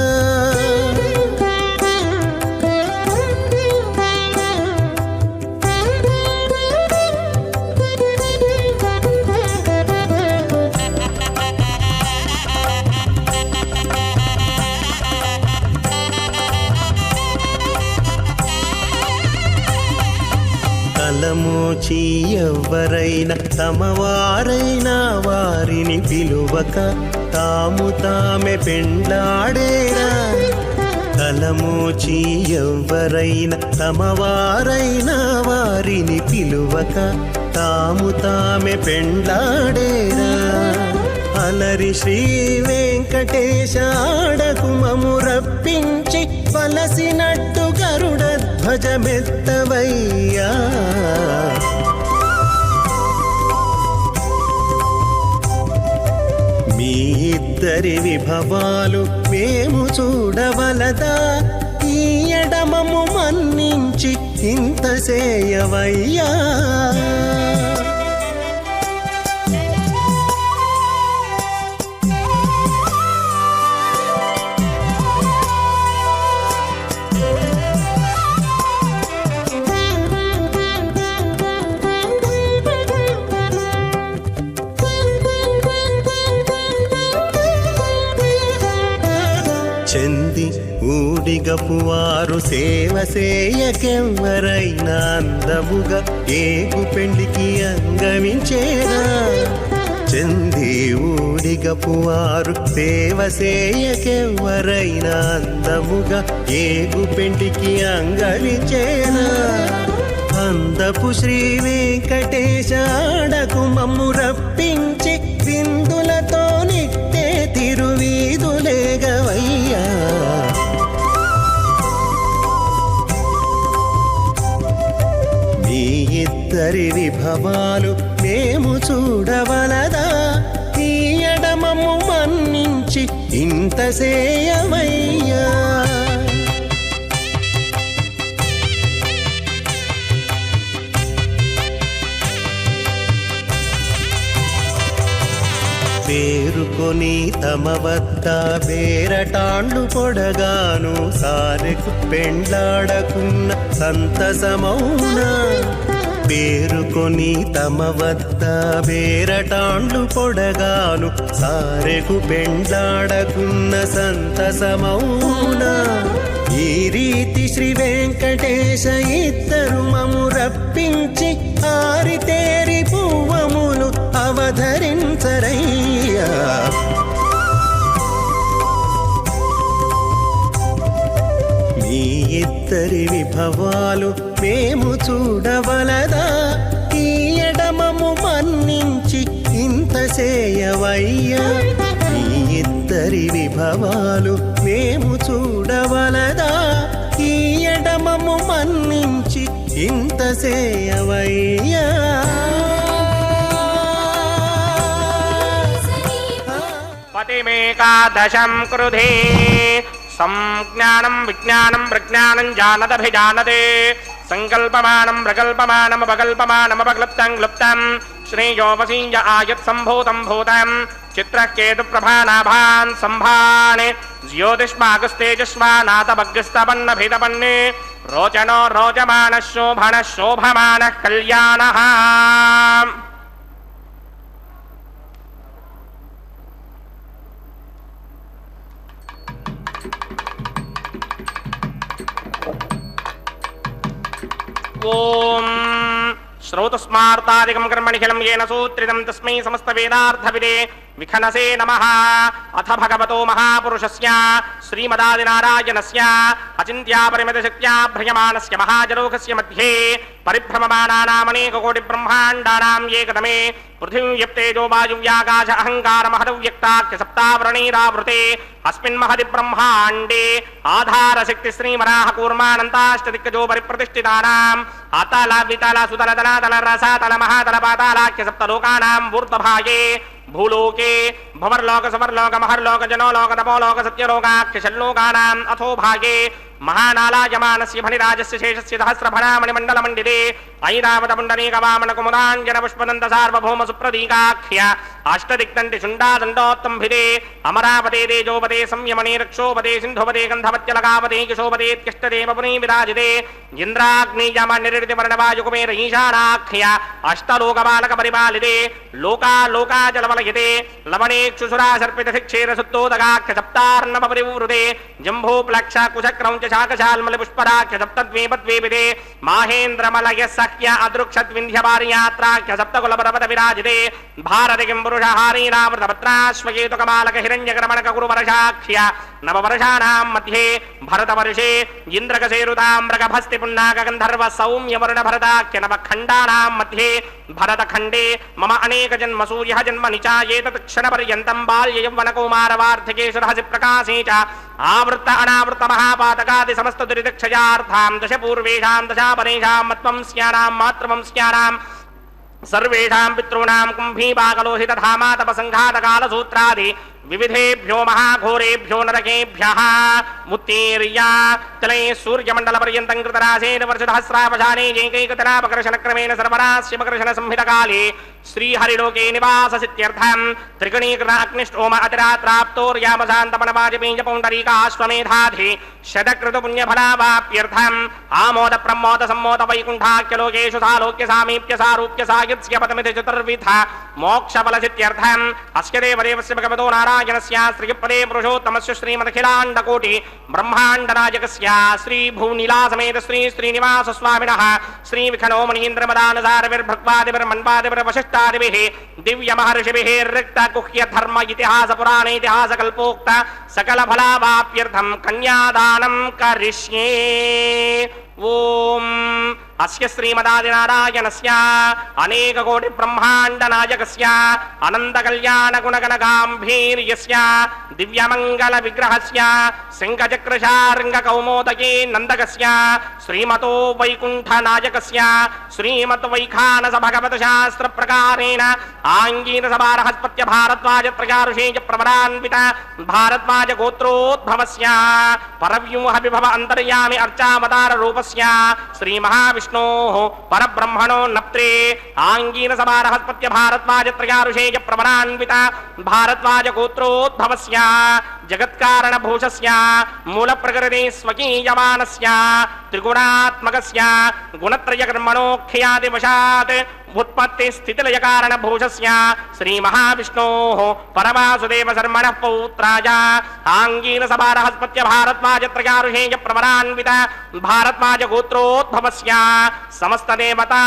తలమోచి ఎవ్వరైనా తమవారైనా వారిని పిలువక తాము తామే పెండ్లాడేరా తలమోచి ఎవ్వరైనా తమవారైనా వారిని పిలువక తాము తామే పెండ్లాడేరా అలరి శ్రీ వెంకటేశ ఆడకుమము రప్పించి వలసినట్టు గరుడ ధ్వజమెత్తవయ్యా మీ ఇద్దరి విభవాలు మేము చూడవలదా ఈ ఎడమము మన్నించి ఇంత చేయవయ్యా చెంది ఊడిగపువారు సేవ సేయకెవ్వరైనా అందముగా ఏగు పెండికి అంగమించేరా చెంది ఊడిగపువారు సేవ సేయకెవ్వరైనా అందముగా ఏగు పెండికి అంగమించేరా అందపు శ్రీ వెంకటేశ ఆడకు మమ్ము రప్పించి విందులతో నిట్టే తిరువీధులేగవయ్యా మీ ఇద్దరి విభవాలు మేము చూడవలదా ఈ ఎడమము మన్నించి ఇంత సేయవయ్యా పేరుకొని తమ వద్ద బేరటాండ్లు పొడగాను సారెకు పెండ్లాడకున్న సంతసమౌనా పేరుకొని తమ వద్ద బేరటాండ్లు పొడగాను సారెకు పెండ్లాడకున్న సంతసమౌనా ఈ రీతి శ్రీ వెంకటేశ ఇద్దరు మము రప్పించి ఆరితేరి పువ్వములు అవధరించరయ్యా మీ ఇద్దరి విభవాలు మేము చూడవలదా ఈ ఎడమము మన్నించి ఇంత చేయవయ్యా మీ ఇద్దరి ఇద్దరి విభవాలు మేము చూడవలదా ఈ ఎడమము మన్నించి ఇంత సేయవయ్యా పతిమేకాదశం కృధే సంజ్ఞానం విజ్ఞానం ప్రజ్ఞానం జానదభిజానతే సంకల్పమానం ప్రకల్పమానమపకల్పమానమపక్లుప్తం క్లుప్తం శ్రేయోపసీయ ఆయత్ సంభూతం భూతం చిత్రకేతు ప్రభానాభాన్ సంభానే జ్యోతిష్మాగస్తేజస్మానాతభగ్స్తపన్న భేదపన్నే రోచనో రోచమాన శోభన శోభమాన కళ్యాణ. ఓం శ్రౌతస్మార్తాదికం కర్మణిఖిలం येन सूत्रितं तस्मै समस्तवेदार्थविदे विखनसे नमः. अथ भगवतो महापुरुषस्य श्रीमदादिनारायणस्य अचिन्त्यापरिमितशक्त्या भ्रयमाणस्य महाजलोकस्य मध्ये परिभ्रममानानामनेककोटिब्रह्माण्डानां एकदमे पृथिव्यप्तेजो वायुव्याकाश अहङ्कारमहदव्यक्ताख्य सप्तावरणैरावृते अस्मिन् महति ब्रह्माण्डे आधारशक्ति श्रीवराहकूर्मानन्ताष्टदिक्कजो परिप्रतिष्ठितानाम् अतल वितल सुतल तलातल रसातल महातल पातालाख्य सप्तलोकानां ऊर्ध्वभागे भूलोके भवर्लोक समर्लोक महर्लोक जनोलोक तपोलोक सत्यलोकाख्य षल्लोकानाम् अथो भागे महानालायमानस्य फणिराजस्य शेषस्य सहस्रफणामणिमण्डलमण्डिते ऐरावतपुण्डरीकवामनकुमुदाञ्जनपुष्पदन्त सार्वभौम सुप्रदीकाख्य अष्टदिक्तण्डि शुण्डादण्डोत्तम्भिते अमरापते तेजोपते संयमने रक्षोपते सिन्धुपते गन्धवत्यलकापते किशोपतेत्यष्टदेव पुनी विराजिते इन्द्राग्नियमनिर्दिवर्णवायुकुमेर ईशानाख्य अष्टलोकबालकपरिपालिते लोकालोकाजलवलयिते लवणेक्षुसुरा सर्पितशिक्षेरसुत्तोदगाख्य सप्तार्णवपरिवृते जम्भूप्लक्ष कुशक्रौञ्च शाकशाल्मलिपुष्पराख्य सप्तद्वीपद्वीपिते माहेन्द्रमलय सख्य अदृक्षद्विन्ध्यपारियात्राख्य सप्तकुलपरपद विराजिते भारति किं पुरुषहारीरावृतपत्राश्वकेतुकमालक हिरण्यकर्मणकगुरुवर्षाख्य नववर्षाणां मध्ये भरतवर्षे इन्द्रकसेरुताम्रकभस्ति पुन्नाकगन्धर्व सौम्यवरुणभरताख्य नवखण्डानां मध्ये भरतखण्डे मम अनेकजन्मसूर्यः जन्म निचायेतत् क्षणपर्यन्तं बाल्ययौवनकौमारवार्धिकेशुरहसि प्रकाशे च आवृत्त अनावृत्त महापातकादि समस्त दुरितक्षयार्थां दश पूर्वेषां दशापरेषां मत्वंस्यानां मातृवंस्यानां सर्वेषां पितॄणां कुम्भीपाकलोहित धामातपसङ्घातकालसूत्रादि विविधेभ्यो महाघोरेभ्यो नरकेभ्यः मुत्तीर्या तले सूर्यमण्डलपर्यन्तं कृतराशेन वर्षसहस्रावशाने एकैकतनापकर्षणक्रमेण सर्वराश्यपकर्षण संहितकाले श्रीहरिलोके निवाससित्यर्थं त्रिगणीकृत अग्निष्टोम अतिरात्राप्तोर्यामशान्तमणवाजपेञ्जपौण्डरीकाश्वमेधाधि शतकृतपुण्यफलावाप्यर्थम् आमोद प्रमोद सम्मोद वैकुण्ठाख्यलोकेषु सालोक्य सामीप्य सारूप्य सायुज्य पदमिति चतुर्विध मोक्षफलसित्यर्थम् अस्य देवदेवस्य भगवतो नारायणस्य श्रीपदे पुरुषोत्तमस्य श्रीमदखिलाण्डकोटि ब्रह्माण्डनायकस्य श्रीभूनीलासमेत श्री श्रीनिवास स्वामिनः श्रीविखनो मुनीन्द्रमदानसारविर्भक्वादिभिर्मन्वादिभिर्वशिष्टादिभिः दिव्यमहर्षिभिः रिक्तगुह्यधर्म इतिहास पुराण इतिहासकल्पोक्त सकलफलावाप्यर्थं कन्यादानं करिष्ये. ओम अस्य श्रीमदादिनारायणस्य अनेककोटि ब्रह्मांड नायकस्य अनंत कल्याण गुणगण गांभीर्यस्य दिव्यमंगल विग्रहस्य सिंहचक्रशार्ंग कौमोदके नंदकस्य श्रीमतो वैकुंठ नायकस्य श्रीमत वैखानस भगवत शास्त्र प्रकारेण आंगीर सभारहस्पत्य भारद्वाज त्रयारुषेज प्रवरान्वित भारद्वाज गोत्रोद्भवस्य परव्यूह विभव अंतर्यामि अर्चावतार रूपस्य श्री महाविष्णोः परब्रह्मणो नप्त्रे आंगीन सभारहस्पत्य भारद्वाज त्रयारुषेज प्रवरान्वित भारद्वाज गोत्रोद्भवस्य जगत्कारण भूषस्य मूल प्रकृति स्वकीयमानस्य त्रिगुणात्मकस्य गुणत्रय कर्मणोख्यादिवशात् उत्पत्ति स्थितिलय कारण भूषस्य श्री महाविष्णोः परवासुदेव शर्मणः पौत्राय आंगीन सभारहस्पत्य भारद्वाज त्रयारुषेज प्रवरान्वित भारद्वाज गोत्रोद्भवस्य समस्त देवता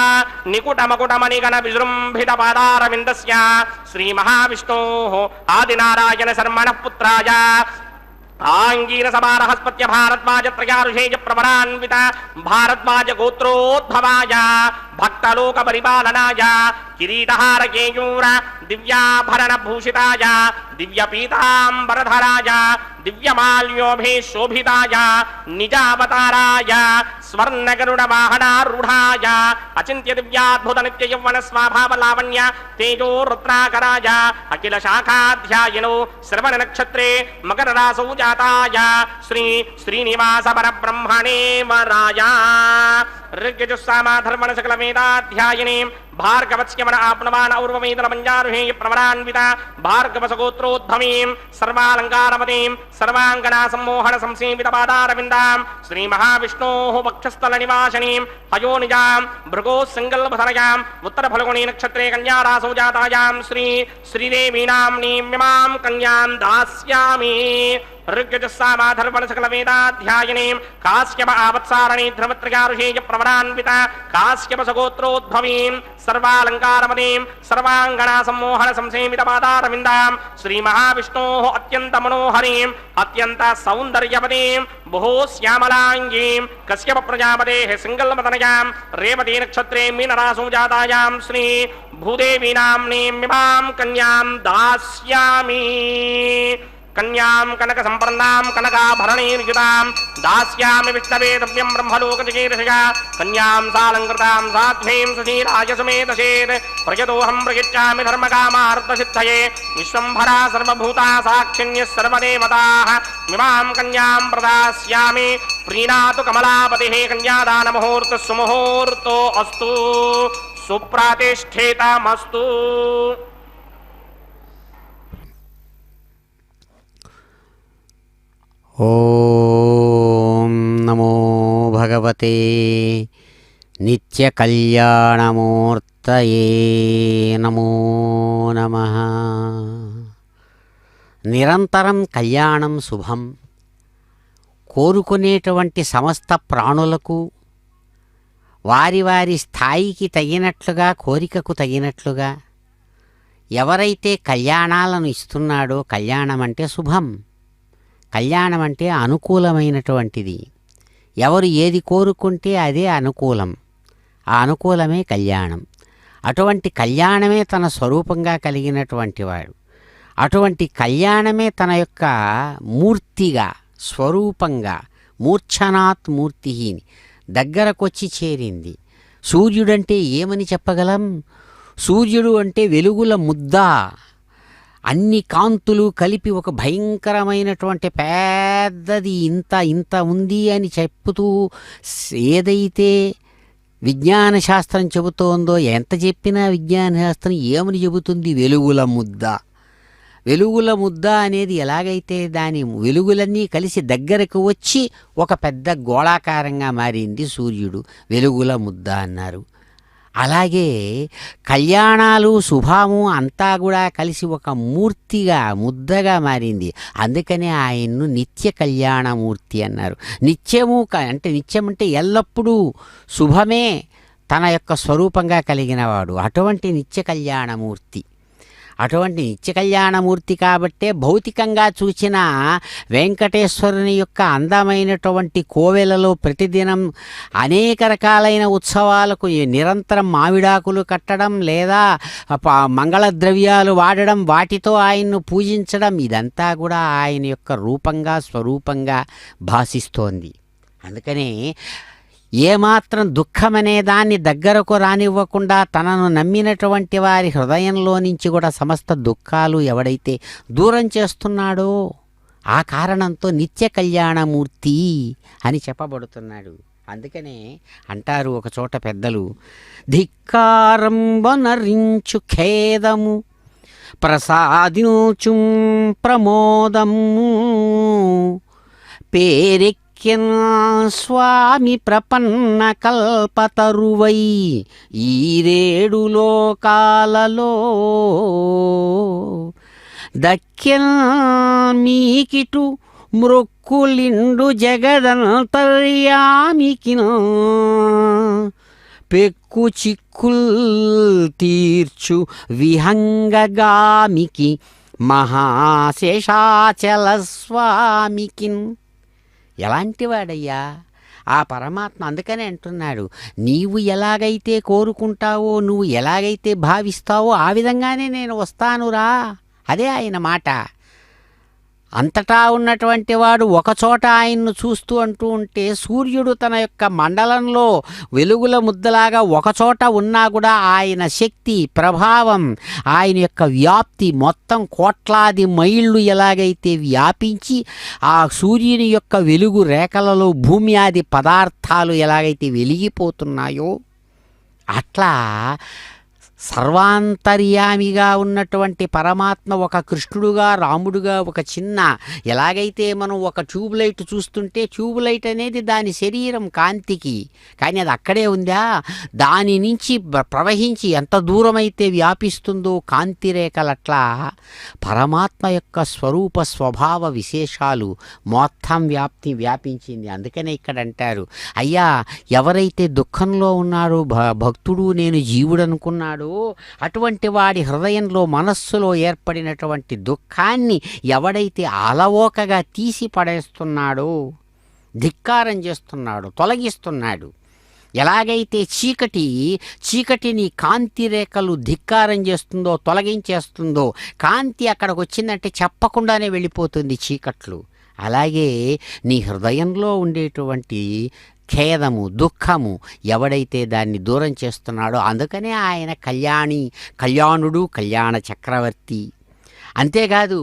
निकुटमकुटमणिगण विजृंभित पादारविन्दस्य श्री महाविष्णोः आदिनारायण शर्मणः पुत्राय आंगीर सभारहस्पत्य भारद्वाज त्रयारुषेज प्रवरान्वित भारद्वाज गोत्रोद्भवाय भक्तलोक परिपालनाय किरीटहार केयूर దివ్యాభరణ భూషితాయ దివ్యపీతాంబరధరాయ దివ్యమాల్యోభిశోభితాయ నిజావతారాయ స్వర్ణగరుడ వాహనారూఢాయ అచింత్య దివ్యాద్భుత నిత్య యౌవన స్వభావ లావణ్య తేజో రుద్రాకరాయ అఖిల శాఖాధ్యాయనో శ్రవణ నక్షత్రే మకర రాసౌ జాతాయ శ్రీ శ్రీనివాస పరబ్రహ్మణే వరాయ ఋగ్యజుస్సామాధర్మణ సకల వేదాధ్యాయిని భార్గవత్స్యమన ఆప్నవాన ఔర్వవేదన మంజారుహేయ ప్రవరాన్విత భార్గవసగోత్రోద్భవీం సర్వాలంకారమతీం సర్వాంగనా సమ్మోహన సంసేవిత పాదారవిందాం శ్రీ మహావిష్ణోః వక్షస్థల నివాసినీం హయోనిజాం భృగోః సంకల్పధరయాం ఉత్తర ఫల్గుణీ నక్షత్రే కన్యారాసౌ జాతాయాం శ్రీ శ్రీదేవీనామ్నీం మిమాం కన్యాం దాస్యామి ఋగ్యజస్సామాధర్మణ సకల వేదాధ్యాయినీం కాశ్యప ఆవత్సారణీ ధ్రువత్రయారుషేయ ప్రవరాన్విత కాశ్యప సగోత్రోద్భవీం సర్వాలంకారమతీం సర్వాంగనా సమ్మోహన సంసేవిత పాదారవిందాం శ్రీ మహావిష్ణోః అత్యంత మనోహరీం అత్యంత సౌందర్యవతీం బహో శ్యామలాంగీం కశ్యప ప్రజాపతేః సింగల్మతనయాం రేవతీ నక్షత్రే మీనరాసౌ జాతాయాం శ్రీ భూదేవీనామ్నీం మిమాం కన్యాం దాస్యామి కన్యాం కనక సంపన్నాం కనకాభరణైర్యుతాం దాస్యామి విష్ణవే దివ్యం బ్రహ్మలోకజిగీర్షగా కన్యాం సాలంకృతాం సాధ్వీం సుధీరాయ సుమేధసేత్ ప్రయతోహం ప్రయచ్చామి ధర్మకామార్థసిద్ధయే విశ్వంభరా సర్వభూతా సాక్షిణ్యः సర్వదేవతాః మిమాం కన్యాం ప్రదాస్యామి ప్రీణాతు కమలాపతిః కన్యాదాన ముహూర్తః సుముహూర్తో అస్తు సుప్రతిష్ఠితమస్తు. ఓం నమో భగవతే నిత్యకళ్యాణమూర్తయే నమో నమః. నిరంతరం కళ్యాణం శుభం. కోరుకునేటువంటి సమస్త ప్రాణులకు వారి వారి స్థాయికి తగినట్లుగా, కోరికకు తగినట్లుగా ఎవరైతే కళ్యాణాలను ఇస్తున్నాడో, కళ్యాణం అంటే శుభం, కళ్యాణం అంటే అనుకూలమైనటువంటిది. ఎవరు ఏది కోరుకుంటే అదే అనుకూలం, ఆ అనుకూలమే కళ్యాణం. అటువంటి కళ్యాణమే తన స్వరూపంగా కలిగినటువంటి వాడు. అటువంటి కళ్యాణమే తన యొక్క మూర్తిగా, స్వరూపంగా, మూర్ఛనాత్ మూర్తి దగ్గరకొచ్చి చేరింది. సూర్యుడంటే ఏమని చెప్పగలం? సూర్యుడు అంటే వెలుగుల ముద్ద. అన్ని కాంతులు కలిపి ఒక భయంకరమైనటువంటి పెద్దది ఇంత ఇంత ఉంది అని చెప్పుతూ ఏదైతే విజ్ఞాన శాస్త్రం చెబుతోందో, ఎంత చెప్పినా విజ్ఞాన శాస్త్రం ఏమని చెబుతుంది? వెలుగుల ముద్ద. వెలుగుల ముద్ద అనేది ఎలాగైతే దాని వెలుగులన్నీ కలిసి దగ్గరకు వచ్చి ఒక పెద్ద గోళాకారంగా మారింది సూర్యుడు, వెలుగుల ముద్ద అన్నారు. అలాగే కళ్యాణాలు, శుభము అంతా కూడా కలిసి ఒక మూర్తిగా, ముద్దగా మారింది. అందుకనే ఆయన్ను నిత్య కళ్యాణమూర్తి అన్నారు. నిత్యము అంటే నిత్యం అంటే ఎల్లప్పుడూ శుభమే తన యొక్క స్వరూపంగా కలిగినవాడు. అటువంటి నిత్య కళ్యాణమూర్తి. అటువంటి నిత్య కళ్యాణమూర్తి కాబట్టే భౌతికంగా చూసిన వెంకటేశ్వరుని యొక్క అందమైనటువంటి కోవెలలో ప్రతిదినం అనేక రకాలైన ఉత్సవాలకు నిరంతరం మామిడాకులు కట్టడం, లేదా మంగళద్రవ్యాలు వాడడం, వాటితో ఆయన్ను పూజించడం, ఇదంతా కూడా ఆయన యొక్క రూపంగా, స్వరూపంగా భాసిస్తోంది. అందుకనే ఏమాత్రం దుఃఖమనే దాన్ని దగ్గరకు రానివ్వకుండా తనను నమ్మినటువంటి వారి హృదయంలో నుంచి కూడా సమస్త దుఃఖాలు ఎవడైతే దూరం చేస్తున్నాడో ఆ కారణంతో నిత్య కళ్యాణమూర్తి అని చెప్పబడుతున్నాడు. అందుకనే అంటారు ఒక చోట పెద్దలు, ధిక్కారం వనరించు ఖేదము ప్రసాదించు ప్రమోదము పేరెక్కి స్వామి ప్రపన్న కల్పతరువై ఈరేడు లోకాలలో దక్కెన్ మీకిటు మృక్కులిండు జగదంతర్యామికి పెక్కు చిక్కుల్ తీర్చు విహంగగామికి మహాశేషాచల స్వామికి. ఎలాంటి వాడయ్యా ఆ పరమాత్మ అందుకనే అంటున్నాడు, నీవు ఎలాగైతే కోరుకుంటావో, నువ్వు ఎలాగైతే భావిస్తావో ఆ విధంగానే నేను వస్తానురా. అదే ఆయన మాట. అంతటా ఉన్నటువంటి వాడు ఒకచోట ఆయన్ను చూస్తూ అంటూ ఉంటే, సూర్యుడు తన యొక్క మండలంలో వెలుగుల ముద్దలాగా ఒకచోట ఉన్నా కూడా ఆయన శక్తి ప్రభావం, ఆయన యొక్క వ్యాప్తి మొత్తం కోట్లాది మైళ్ళు ఎలాగైతే వ్యాపించి ఆ సూర్యుని యొక్క వెలుగు రేఖలలో భూమి ఆది పదార్థాలు ఎలాగైతే వెలిగిపోతున్నాయో, అట్లా సర్వాంతర్యామిగా ఉన్నటువంటి పరమాత్మ ఒక కృష్ణుడుగా, రాముడుగా, ఒక చిన్న ఎలాగైతే మనం ఒక ట్యూబ్ లైట్ చూస్తుంటే ట్యూబ్ లైట్ అనేది దాని శరీరం కాంతికి, కానీ అది అక్కడే ఉందా, దాని నుంచి ప్రవహించి ఎంత దూరమైతే వ్యాపిస్తుందో కాంతి రేఖలట్లా పరమాత్మ యొక్క స్వరూప స్వభావ విశేషాలు మొత్తం వ్యాపించింది. అందుకనే ఇక్కడ అంటారు, అయ్యా ఎవరైతే దుఃఖంలో ఉన్నాడో భక్తుడు నేను జీవుడు అనుకున్నాడో, అటువంటి వాడి హృదయంలో మనస్సులో ఏర్పడినటువంటి దుఃఖాన్ని ఎవడైతే అలవోకగా తీసి పడేస్తున్నాడో, ధిక్కారం చేస్తున్నాడో, తొలగిస్తున్నాడు. ఎలాగైతే చీకటిని కాంతి రేఖలు ధిక్కారం చేస్తుందో, తొలగించేస్తుందో, కాంతి అక్కడికి వచ్చిందంటే చెప్పకుండానే వెళ్ళిపోతుంది చీకట్లు. అలాగే నీ హృదయంలో ఉండేటువంటి ఖేదము, దుఃఖము ఎవడైతే దాన్ని దూరం చేస్తున్నాడో, అందుకనే ఆయన కళ్యాణుడు, కళ్యాణ చక్రవర్తి. అంతేకాదు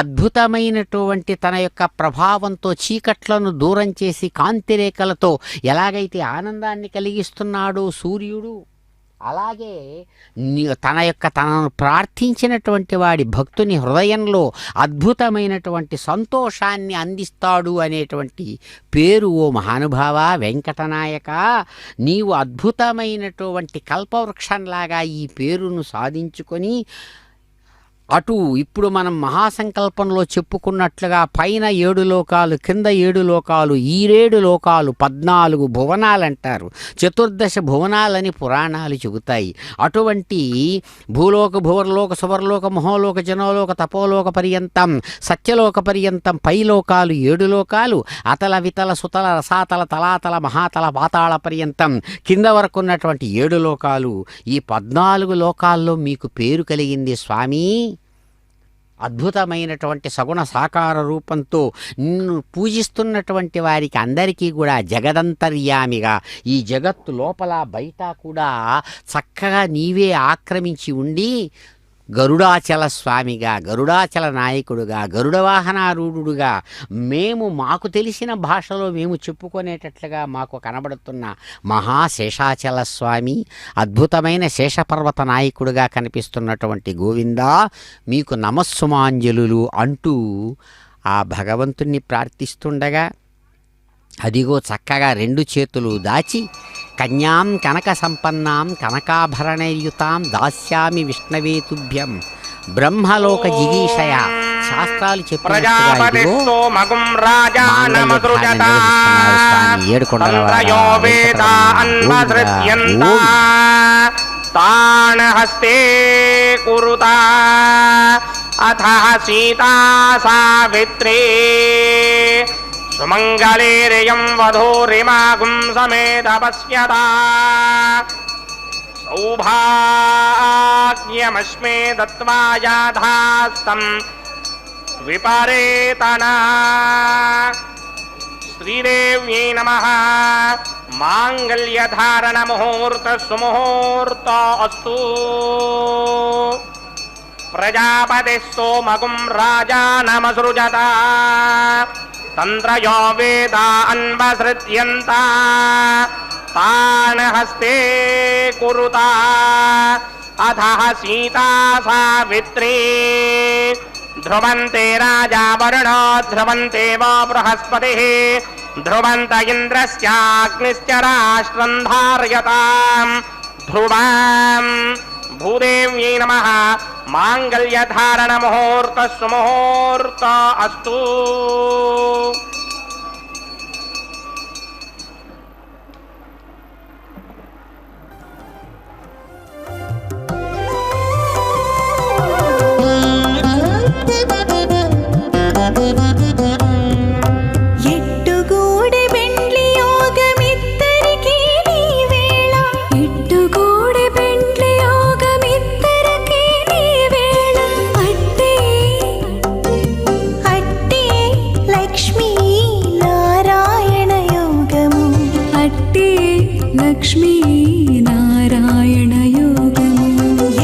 అద్భుతమైనటువంటి తన యొక్క ప్రభావంతో చీకట్లను దూరం చేసి కాంతిరేఖలతో ఎలాగైతే ఆనందాన్ని కలిగిస్తున్నాడో సూర్యుడు, అలాగే తనను ప్రార్థించినటువంటి వాడి భక్తుని హృదయంలో అద్భుతమైనటువంటి సంతోషాన్ని అందిస్తాడు అనేటువంటి పేరు. ఓ మహానుభావ వెంకటనాయక, నీవు అద్భుతమైనటువంటి కల్పవృక్షంలాగా ఈ పేరును సాధించుకొని అటు ఇప్పుడు మనం మహాసంకల్పంలో చెప్పుకున్నట్లుగా పైన 7 లోకాలు, కింద 7 లోకాలు, ఈ 7 లోకాలు 14 భువనాలంటారు. 14 భువనాలని పురాణాలు చెబుతాయి. అటువంటి భూలోక, భువర్లోక, సువర్లోక, మహోలోక, జనోలోక, తపోలోక పర్యంతం, సత్యలోక పర్యంతం, పైలోకాలు 7 లోకాలు, అతల వితల సుతల రసాతల తలాతల మహాతల పాతాళ పర్యంతం, కింద వరకు ఉన్నటువంటి 7 లోకాలు. ఈ 14 లోకాల్లో మీకు పేరు కలిగింది స్వామి. అద్భుతమైనటువంటి సగుణ సాకార రూపంతో నిన్ను పూజిస్తున్నటువంటి వారికి అందరికీ కూడా జగదంతర్యామిగా, ఈ జగత్తు లోపల బయట కూడా చక్కగా నీవే ఆక్రమించి ఉండి గరుడాచల స్వామిగా, గరుడాచల నాయకుడుగా, గరుడ వాహనారూఢుడుగా, మాకు తెలిసిన భాషలో మేము చెప్పుకునేటట్లుగా మాకు కనబడుతున్న మహాశేషాచల స్వామి, అద్భుతమైన శేషపర్వత నాయకుడుగా కనిపిస్తున్నటువంటి గోవిందా మీకు నమస్సుమాంజలులు అంటూ ఆ భగవంతుణ్ణి ప్రార్థిస్తుండగా, అదిగో చక్కగా 2 చేతులు దాచి కన్యాం కనక సంపన్నాం కనకాభరణయుతాం దాస్యామి విష్ణవే తుభ్యం బ్రహ్మలోక జిగీషయ. శాస్త్రాలు చెప్పినట్టుగా ఇదిగో స్వామి ఏడుకొండల హస్తే కురుతా అథ సీతా సావిత్రీ సుమంగళేరయం వధూరిమాగుం సమేత పశ్యతా సౌభాగ్యమస్మే దత్వా యాథాస్తం విపరేతనా. శ్రీదేవ్యై నమః. మాంగళ్యధారణ ముహూర్త సుముహూర్త అస్తు. ప్రజాపతి సోమగుం రాజానమసృజత తంత్రయో వేద అన్వసృజ్యంత తాన్ హస్తే కురుతా అథ సీతా సావిత్రీ ధ్రువంతే రాజా వరుణో ధ్రువంతే వో బృహస్పతిః ధ్రువంత ఇంద్రస్యాగ్నిశ్చ రాష్ట్రం ధారయతాం ధ్రువం. భూదేవ్యై నమః. మాంగళ్యధారణ ముహూర్త సుముహూర్త అస్తు. ಎಟ್ಟುಗೂಡೆ ಬೆಂಡ್ಲಿ ಯೋಗ నారాయణ యోగము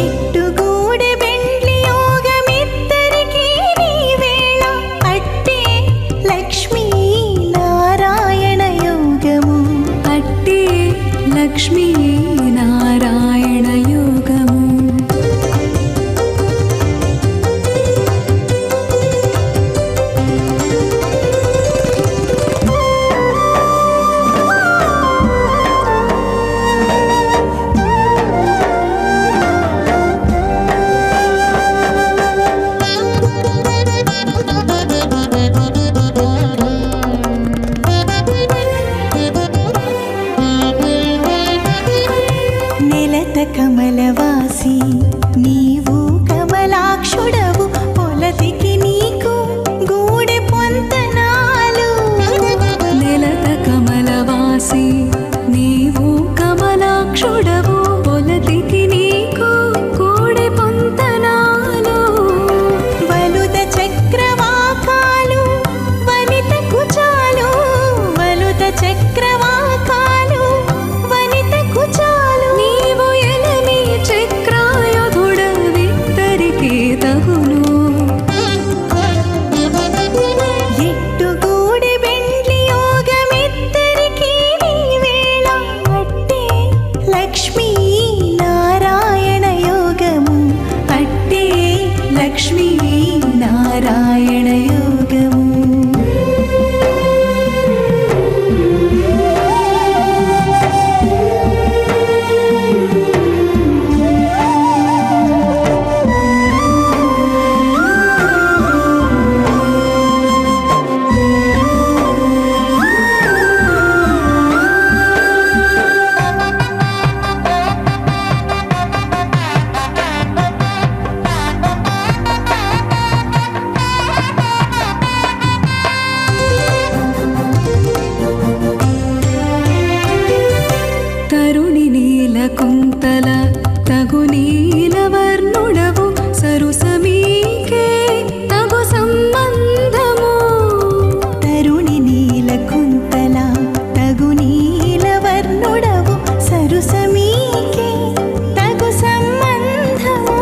ఎట్టుగూడె బెండ్లి యోగమిద్దరికీ నీ వేళ అట్టే లక్ష్మీ నారాయణ యోగము అట్టే లక్ష్మీ నారాయణ యోగము నెలత కమలవాసి నీవు కమలాక్షుడవు పొలతికి నీకు గూడె పొంతనాలు నెలత కమలవాసి నీవు కమలాక్షుడవు పొలతికి నీకు కూడి పొంతనాలు వలుద చక్రవాకాలు వనిత కుచాలు వలుద చక్రవాకాలు వనిత కుచాలు నీవు ఎలమి చక్రాయుధుడవిద్దరికీ తగును ఎట్టుగూడె బెండ్లి యోగమిద్దరికీ నీ వేళ అట్టే లక్ష్మీ నారాయణ యోగము అట్టే లక్ష్మీ నారాయణ యోగము తరుణి నీల కుంతల తగు నీలవర్ణుడవు సరుసమీకే తగు సంబంధము తరుణి నీల కుంతల తగు నీల వర్ణుడవు సరుసమీకే తగు సంబంధము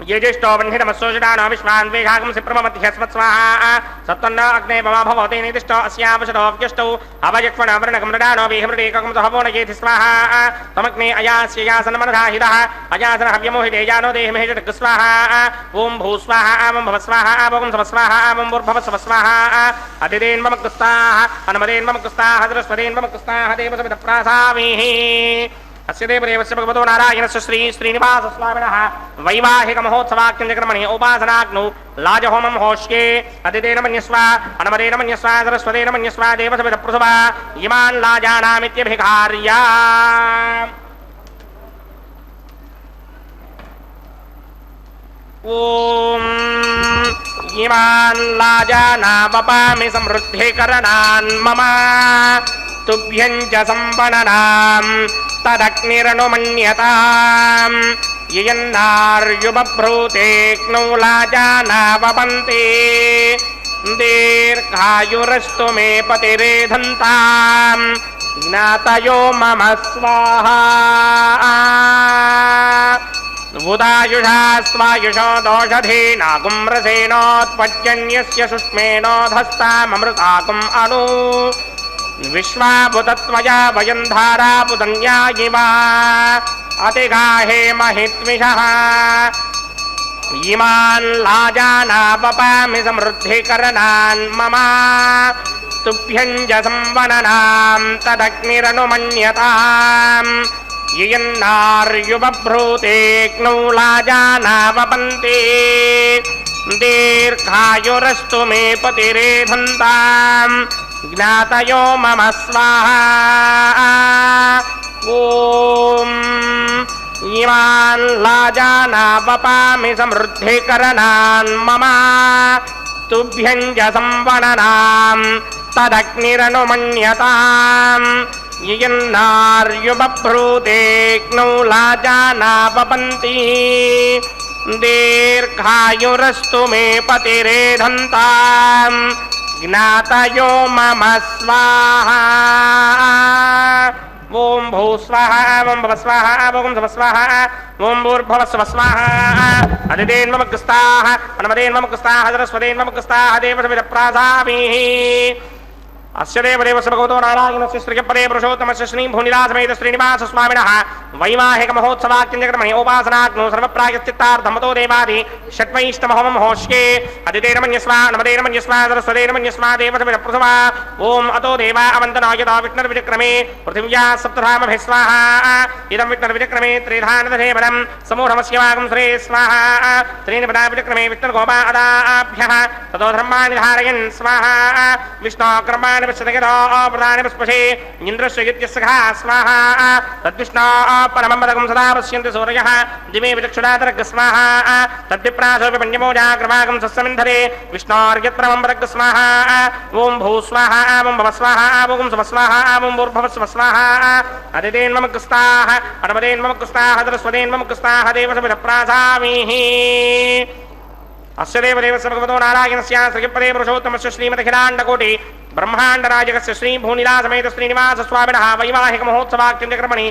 यजिष्ठो बन्धिनमस्सोषडानो विश्वान् वेघागंसि प्रममध्यस्मत्स्वाहा सत्तन्न अग्ने मम भवते निदिष्टो अस्यावशतोऽव्यष्टौ अवयक्ष्मणावरणकमृडानो वेहमृडेकं सहवो न येति स्वाहा तमग्ने अयास्य यासनमनधाहितः अयासन हव्यमोहिते यानो देहमेषटक स्वाहा ॐ भूस्वाहा आमं भवस्वाहा आमं समस्वाहा आमं भूर्भवस्वस्वाहा अदिदेन्ममग्स्ताः अनुमदेन्ममग्स्ताः सरस्वदेन्ममग्स्ताः देवसमितप्रासामीः अस्य देवदेवस्य भगवतो नारायणस्य श्री श्रीनिवासस्वामिनः वैवाहिक महोत्सवाख्यक्रमणे उपासनाग्नौ लाजहोमं होष्ये अदितेन मन्यस्वा अनुमदेन मन्यस्वा सरस्वतेन मन्यस्वा देवसमितप्रसवा इमान् लाजानामित्यभिघार्या ॐ इमान् लाजानावपामि समृद्धिकरणान् मम तुभ्यं च संवदनां तदग्निरनुमन्यताम् ययन्नार्युबभ्रूतेऽग्नौ लाजानावपन्ति दीर्घायुरस्तु मे पतिरेधन्ताम् ज्ञातयो मम स्वाहा उदायुषा स्वायुषो दोषधीनागुं रसेनोत्पद्यन्यस्य सुष्मेनोधस्ताममृताकुम् अनु विश्वाभूतत्वया वयं धारापुतन्या इव अतिगाहे महित्विषः इमान् लाजानावपामि समृद्धिकरणान् मम तुभ्यं च संवदनां तदग्निरनुमन्यताम् ययन्नार्युबभ्रूतेऽग्नौ लाजानावपन्ति दीर्घायुरस्तु मे पतिरेधन्ताम् ज्ञातयो मम स्वाहा ॐ इमान् लाजानावपामि समृद्धिकरणान् मम तुभ्यं च संवदनां तदग्निरनुमन्यताम् ययन्नार्युबभ्रूतेऽग्नौ लाजानावपन्ति दीर्घायुरस्तु मे पतिरेधन्ताम् ज्ञातयो मम स्वाहा ओम भू स्वाहा ओम भव स्वाहा ओम धव स्वाहा ओम भूर्भुव स्व स्वाहा अदितेन्वमग्स्ताः अनमदेन्वमग्स्ताः सरस्वतेन्वमग्स्ताः देवसविदप्रासामि अस्य देवदेवस्य भगवतो नारायणस्य श्रीयपदे पुरुषोत्तमस्य श्री भूनिलासमेत श्रीनिवास स्वामिनः वैवाहिक महोत्सवाख्यञ्जकर्मणि उपासनाग्नो सर्वप्रायश्चित्तार्थमतो देवादि षट्वैष्णवहोमं होष्ये अदितेर्मन्यस्वा नमदेर्मन्यस्वा सरस्वतेर्मन्यस्वा देवसविदप्रथमा ओम अतो देवा अवन्तनायता विष्णुर्विचक्रमे पृथिव्या सप्तधामभिः स्वाहा इदं विष्णुर्विचक्रमे त्रिधानदधेवनं समूढमस्य वागं श्रे स्वाहा त्रीनिपदा विचक्रमे विष्णुर्गोपा अदाभ्यः ततो धर्माणि धारयन् स्वाहा विष्णोक्रमाणि प्रदान पुष्पे इंद्रस्य यज्ञस्सखा स्वाहा तद्विष्णा परमं पदकं सदा पश्यन्ति सूर्यः दिवे विचक्षुरातरग स्वाहा तद्विप्रासोऽपि पञ्चमोजाग्रभागं सस्यमिन्धरे विष्णोर्यत्परमं पदक स्वाहा ओम भू स्वाहा ओम भव स्वाहा ओम स्व स्वाहा ओम भूर्भुव स्व स्वाहा अदितेन्वमग्स्ताः अनमदेन्वमग्स्ताः सरस्वतेन्वमग्स्ताः देवसविदप्रासामि अस्य देवदेवस्य भगवतो नारायणस्य श्रीपदे पुरुषोत्तमस्य श्रीमदखिलाण्डकोटि ब्रह्माण्डराजकस्य श्री भूनिलासमेत श्रीनिवास स्वामिनः वैवाहिक महोत्सवाख्यञ्जकर्मणि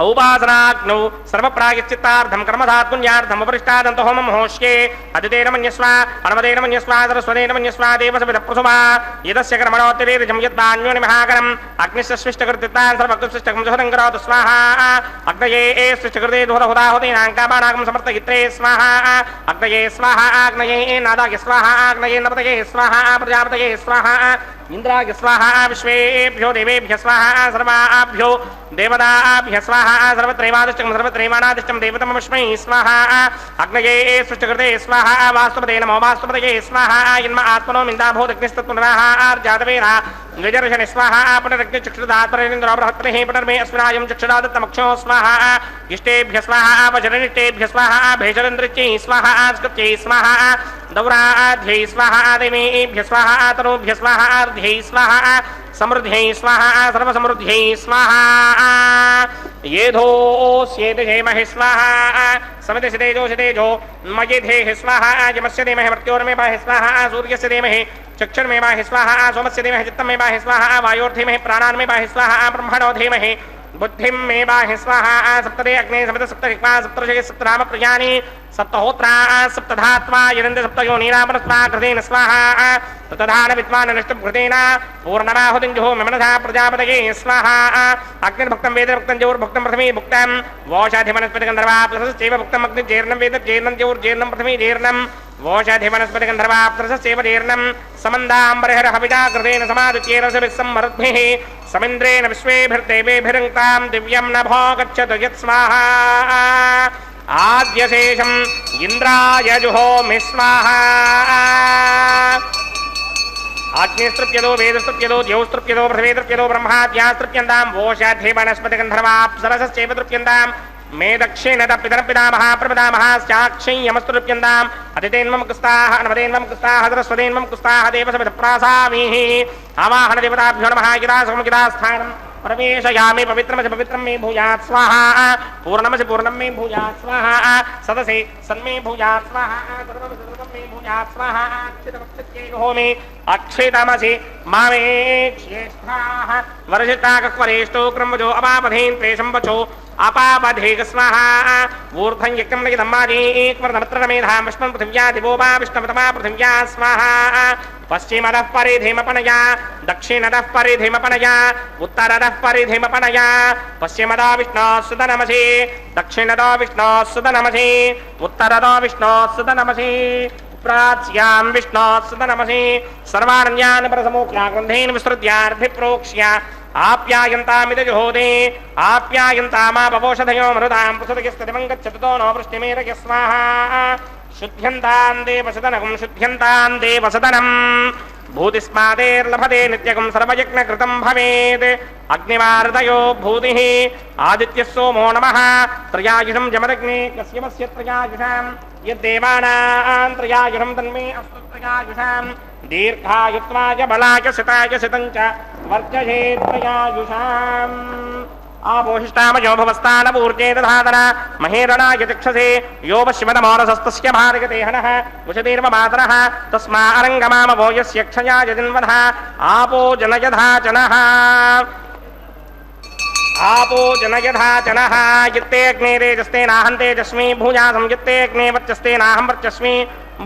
औपासनाग्नौ सर्वप्रायश्चित्तार्थं कर्मधात्पुण्यार्थम् उपरिष्टादन्तहोमं होष्ये अदितेर्मन्यस्वा अनमदेर्मन्यस्वा सरस्वतेर्मन्यस्वा देवसविदप्रथमा यदस्य कर्मणोत्तिरेजं यद्वान्योनि महाकरम् अग्निस्य स्विष्टकृत्तान् सर्वकृष्टकं सुहृदं करोतु स्वाहा अग्नये स्विष्टकृते दुहदहुदाहुतीनाङ्कामानाकं समर्थयित्रे स्वाहा अग्नये स्वाहा अग्नये नादाय स्वाहा अग्नये नपतये स्वाहा प्रजापतये स्वाहा इंद्राय स्वाहा विश्वेभ्यो देवेभ्य स्वाहा सर्वाभ्यो देवताभ्य स्वाहा सर्वत्रैवादिष्टं सर्वत्रैवानादिष्टं देवतमस्मै स्वाहा अग्नये सृष्टकृते स्वाहा वास्तुपदे नमो वास्तुपदये स्वाहा यन्म आत्मनो मिन्दाभूतग्निस्तत्पुनराः आर्जातवेरा गजर्षण स्वाहा पुनरग्निचक्षुदात्मरेन्द्रो बृहत्पतिः पुनर्मे अस्मिनायं चक्षुरादत्तमक्षो स्वाहा इष्टेभ्य स्वाहा वचरनिष्टेभ्य स्वाहा भेषरेन्द्रिच्यै स्वाहा स्कृत्यै स्वाहा दौराध्यै स्वाहा देवीभ्य स्वाहा तनूभ्य स्वाहा अर्ध्यै स्वाहा समृद्ध्यै स्वाहा सर्वसमृद्ध्यै स्वाहा येधोस्येदहेमहि स्वाहा समितिषितेजो मयेधेः स्वाहा यमस्य धीमहि मर्त्योर्मेवाहि स्वाहा सूर्यस्य धीमहि चक्षुर्मेवाहि स्वाहा सोमस्य धीमहि चित्तमेवाहि स्वाहा वायोर्धीमहि प्राणान्मेवाहि स्वाहा ब्रह्मणो धीमहि बुद्धिं मे बाहि स्वाहा सप्तदे अग्ने सप्त सप्तहिक्वा सप्तर्षे सप्तनाम प्रियाणि सप्तहोत्रा सप्तधात्वा यदन्ते सप्तयोनीनामरस्वा कृतेन स्वाहा ततधान विद्वान् नष्टभृतेन पूर्णमाहुतिं जुहोमि मनसा प्रजापतये स्वाहा अग्निर्भक्तं वेदभक्तं जौर्भक्तं प्रथमे भुक्तं वोषाधिवनस्पतिगन्धर्वा प्लसश्चैव भुक्तम् अग्निर्जेर्णं वेद जेर्णं जौर्जेर्णं प्रथमे जेर्णं वोषाधिवनस्पतिगन्धर्वा प्लसश्चैव जेर्णं समन्दाम्बरहर हविजा कृतेन समादित्यैरसभिस्सम्मरुद्भिः समिन्द्रेण विश्वेभिर्देवेभिरङ्क्तां दिव्यं नभो गच्छतु यत्स्वाहा आद्यशेषम् इन्द्राय जुहोमि स्वाहा आग्नेस्तृप्यदो वेदस्तृप्यदो द्यौस्तृप्यदो पृथिवीतृप्यदो ब्रह्माद्यास्तृप्यन्तां वोषाध्येमनस्पतिगन्धर्वाप्सरसश्चैव तृप्यन्तां मे दक्षिणत पितरपितामह प्रपितामहाश्चाक्षै यमस्तृप्यन्ताम् अदितेन्वमग्स्ताः अनमदेन्वमग्स्ताः सरस्वतेन्वमग्स्ताः देवसविदप्रासामि आवाहन देवताभ्यो नमः गिरा समगिरास्थानम् प्रवेशयामि पवित्रमसि पवित्रं मे भूयात् स्वाहा पूर्णमसि पूर्णं मे भूयात् स्वाहा सदसि सन्मे भूयात् स्वाहा सर्वमसि सर्वं मे भूयात् स्वाहा अक्षितमक्षित्यैर्होमि अक्षितमसि मामे ज्येष्ठाः वर्षिताकक्वरेष्टो क्रमजो अपापधेन् प्रेषं वचो अपापधेग स्वाहा ऊर्ध्वं यज्ञं नगिदम्मादीक्वर्धमत्रमेधां विष्णुं पृथिव्या दिवो वा विष्णुपतमा पृथिव्या स्वाहा पश्चिमतः परिधिमपनया दक्षिणतः परिधिमपनया उत्तरतः परिधिमपनया पश्चिमतो विष्णोस्सुत नमसि दक्षिणतो विष्णोस्सुत नमसि उत्तरतो विष्णोस्सुत नमसि प्राच्यां विष्णोस्सुत नमसि सर्वाण्यान् परसमोक्ष्या ग्रन्थेन विस्तृत्यार्थिप्रोक्ष्य आप्यायन्तामिदजुहोदे आप्यायन्तामापवोषधयो मरुदां प्रसुतगिस्तदिवं गच्छतो नो वृष्टिमेरय स्वाहा शुद्ध्यन्तां देवसदनं शुद्ध्यन्तां देवसदनं भूतिस्मादेर्लभते नित्यकं सर्वयज्ञकृतं भवेत् अग्निवार्दयो भूतिः आदित्यः सोमो नमः त्रयायुषं जमदग्ने कस्यमस्य त्रयायुषां यद्देवानां त्रयायुषं तन्मे अस्तु त्रयायुषां दीर्घायुत्वाय बलाय सिताय सितं च वर्जये त्रयायुषाम् ఆపోహిష్టామయో భవస్థానపూర్జే దధాతన మహేరణాయ చక్షసే యో పశ్చిమతమోరసస్తస్య భారగతే హనః ఉషతీర్వ మాతరః తస్మా అరంగమామవో యస్య క్షయాయ జన్మధః ఆపో జనయథాచనః आपो जनयथाचनः यत्ते अग्ने तेजस्ते नाहं तेजस्मि भूयासं यत्ते अग्ने वर्चस्ते नाहं वर्चस्मि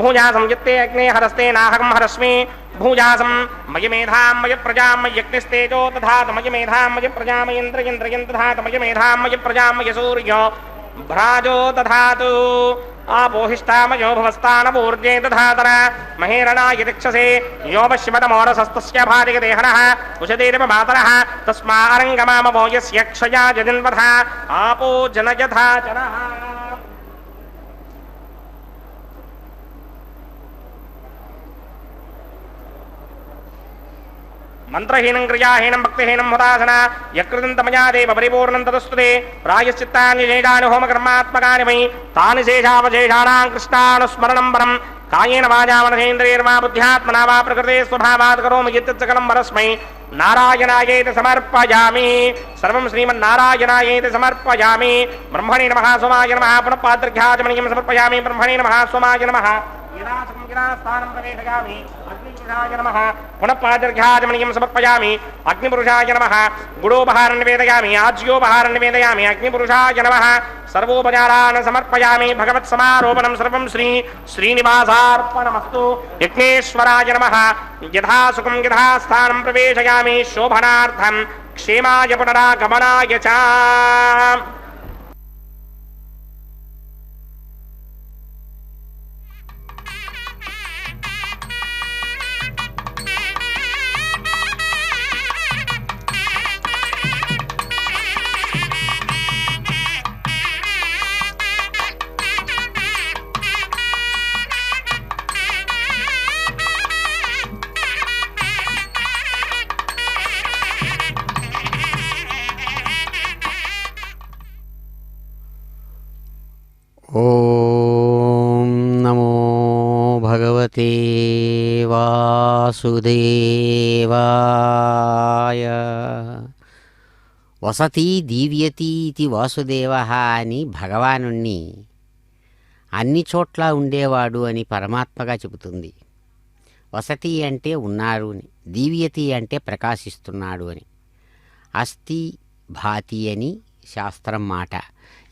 भूयासं यत्ते अग्ने हरस्ते नाहं हरस्मि भूयासं मयि मेधां मयि प्रजां मयि यज्ञस्तेजो दधातु मयि मेधां मयि प्रजां मयि इन्द्रियं दधातु मयि मेधां मयि प्रजां मयि सूर्यो भ्राजो दधातु आपोहिष्ठामयो भवस्तानपूर्जे दधातर महेरणाय चक्षसे यो पश्चिमतमोरसस्तस्य भार्यते हनः उषतीर्व मातरः तस्मा अरङ्गमामवो यस्य क्षयाय जन्मधः आपो जनयथाचनः మంత్రహీనం క్రియాహీనం భక్తిహీనం హుదాసన యకృతం తమయా దేవ పరిపూర్ణం తదస్తుతే ప్రాయశ్చిత్తాని శేషాని హోమకర్మాత్మకాని మయి తాని శేషావశేషాణాం కృష్ణానుస్మరణం పరం కాయేన వాచా మనసేంద్రియర్వా బుద్ధ్యాత్మనా వా ప్రకృతే స్వభావాత్ కరోమి యత్సకలం వరస్మై నారాయణాయేతి సమర్పయామి సర్వం శ్రీమన్నారాయణాయేతి సమర్పయామి బ్రహ్మణే నమః స్వమాయ నమః పునః పాత్రఘ్యాచమణీయం సమర్పయామి బ్రహ్మణే నమః స్వమాయ నమః స్థానం ప్రవేశయామి అగ్నిపురుషాయ నమః పునః పాదర్ఘ్యాచమణీయం సమర్పయామి అగ్నిపురుషాయ నమః గుడోపహారం నివేదయామి ఆజ్యోపహారం నివేదయామి అగ్నిపురుషాయ నమః సర్వోపచారాన్ సమర్పయామి భగవత్ సమారోపణం సర్వం శ్రీనివాసార్పణమస్తు యజ్ఞేశ్వరాయ నమః యథాసుఖం యథాస్థానం ప్రవేశయామి శోభనార్థం క్షేమాయ పునరాగమనాయ చ ఓం నమో భగవతే వాసుదేవాయ. వసతి దీవ్యతి ఇది వాసుదేవ అని భగవానుణ్ణి అన్ని చోట్ల ఉండేవాడు అని పరమాత్మగా చెబుతుంది. వసతి అంటే ఉన్నారు అని, దీవ్యతి అంటే ప్రకాశిస్తున్నాడు అని, అస్థి భాతి అని శాస్త్రం మాట.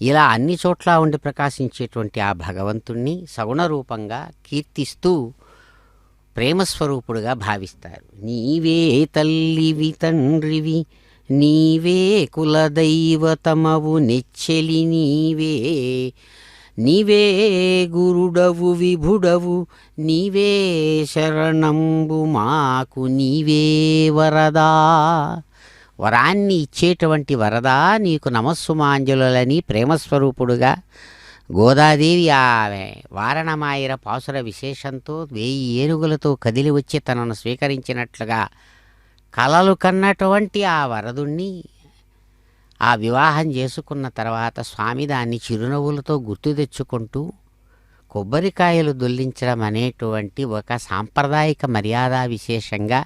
ఇలా అన్ని చోట్ల ఉండి ప్రకాశించేటువంటి ఆ భగవంతుణ్ణి సగుణ రూపంగా కీర్తిస్తూ ప్రేమస్వరూపుడుగా భావిస్తారు. నీవే తల్లివి తండ్రివి, నీవే కులదైవతమవు నెచ్చెలి నీవే, నీవే గురుడవు విభుడవు, నీవే శరణంబు మాకు నీవే వరదా. వరాన్ని ఇచ్చేటువంటి వరదా నీకు నమస్సుమాంజలులని ప్రేమస్వరూపుడుగా గోదాదేవి ఆమె వారణమాయిర పాసుర విశేషంతో 1000 ఏనుగులతో కదిలి వచ్చి తనను స్వీకరించినట్లుగా కలలు కన్నటువంటి ఆ వరదుణ్ణి ఆ వివాహం చేసుకున్న తర్వాత స్వామి దాన్ని చిరునవ్వులతో గుర్తు తెచ్చుకుంటూ కొబ్బరికాయలు దొల్లించడం అనేటువంటి ఒక సాంప్రదాయిక మర్యాద విశేషంగా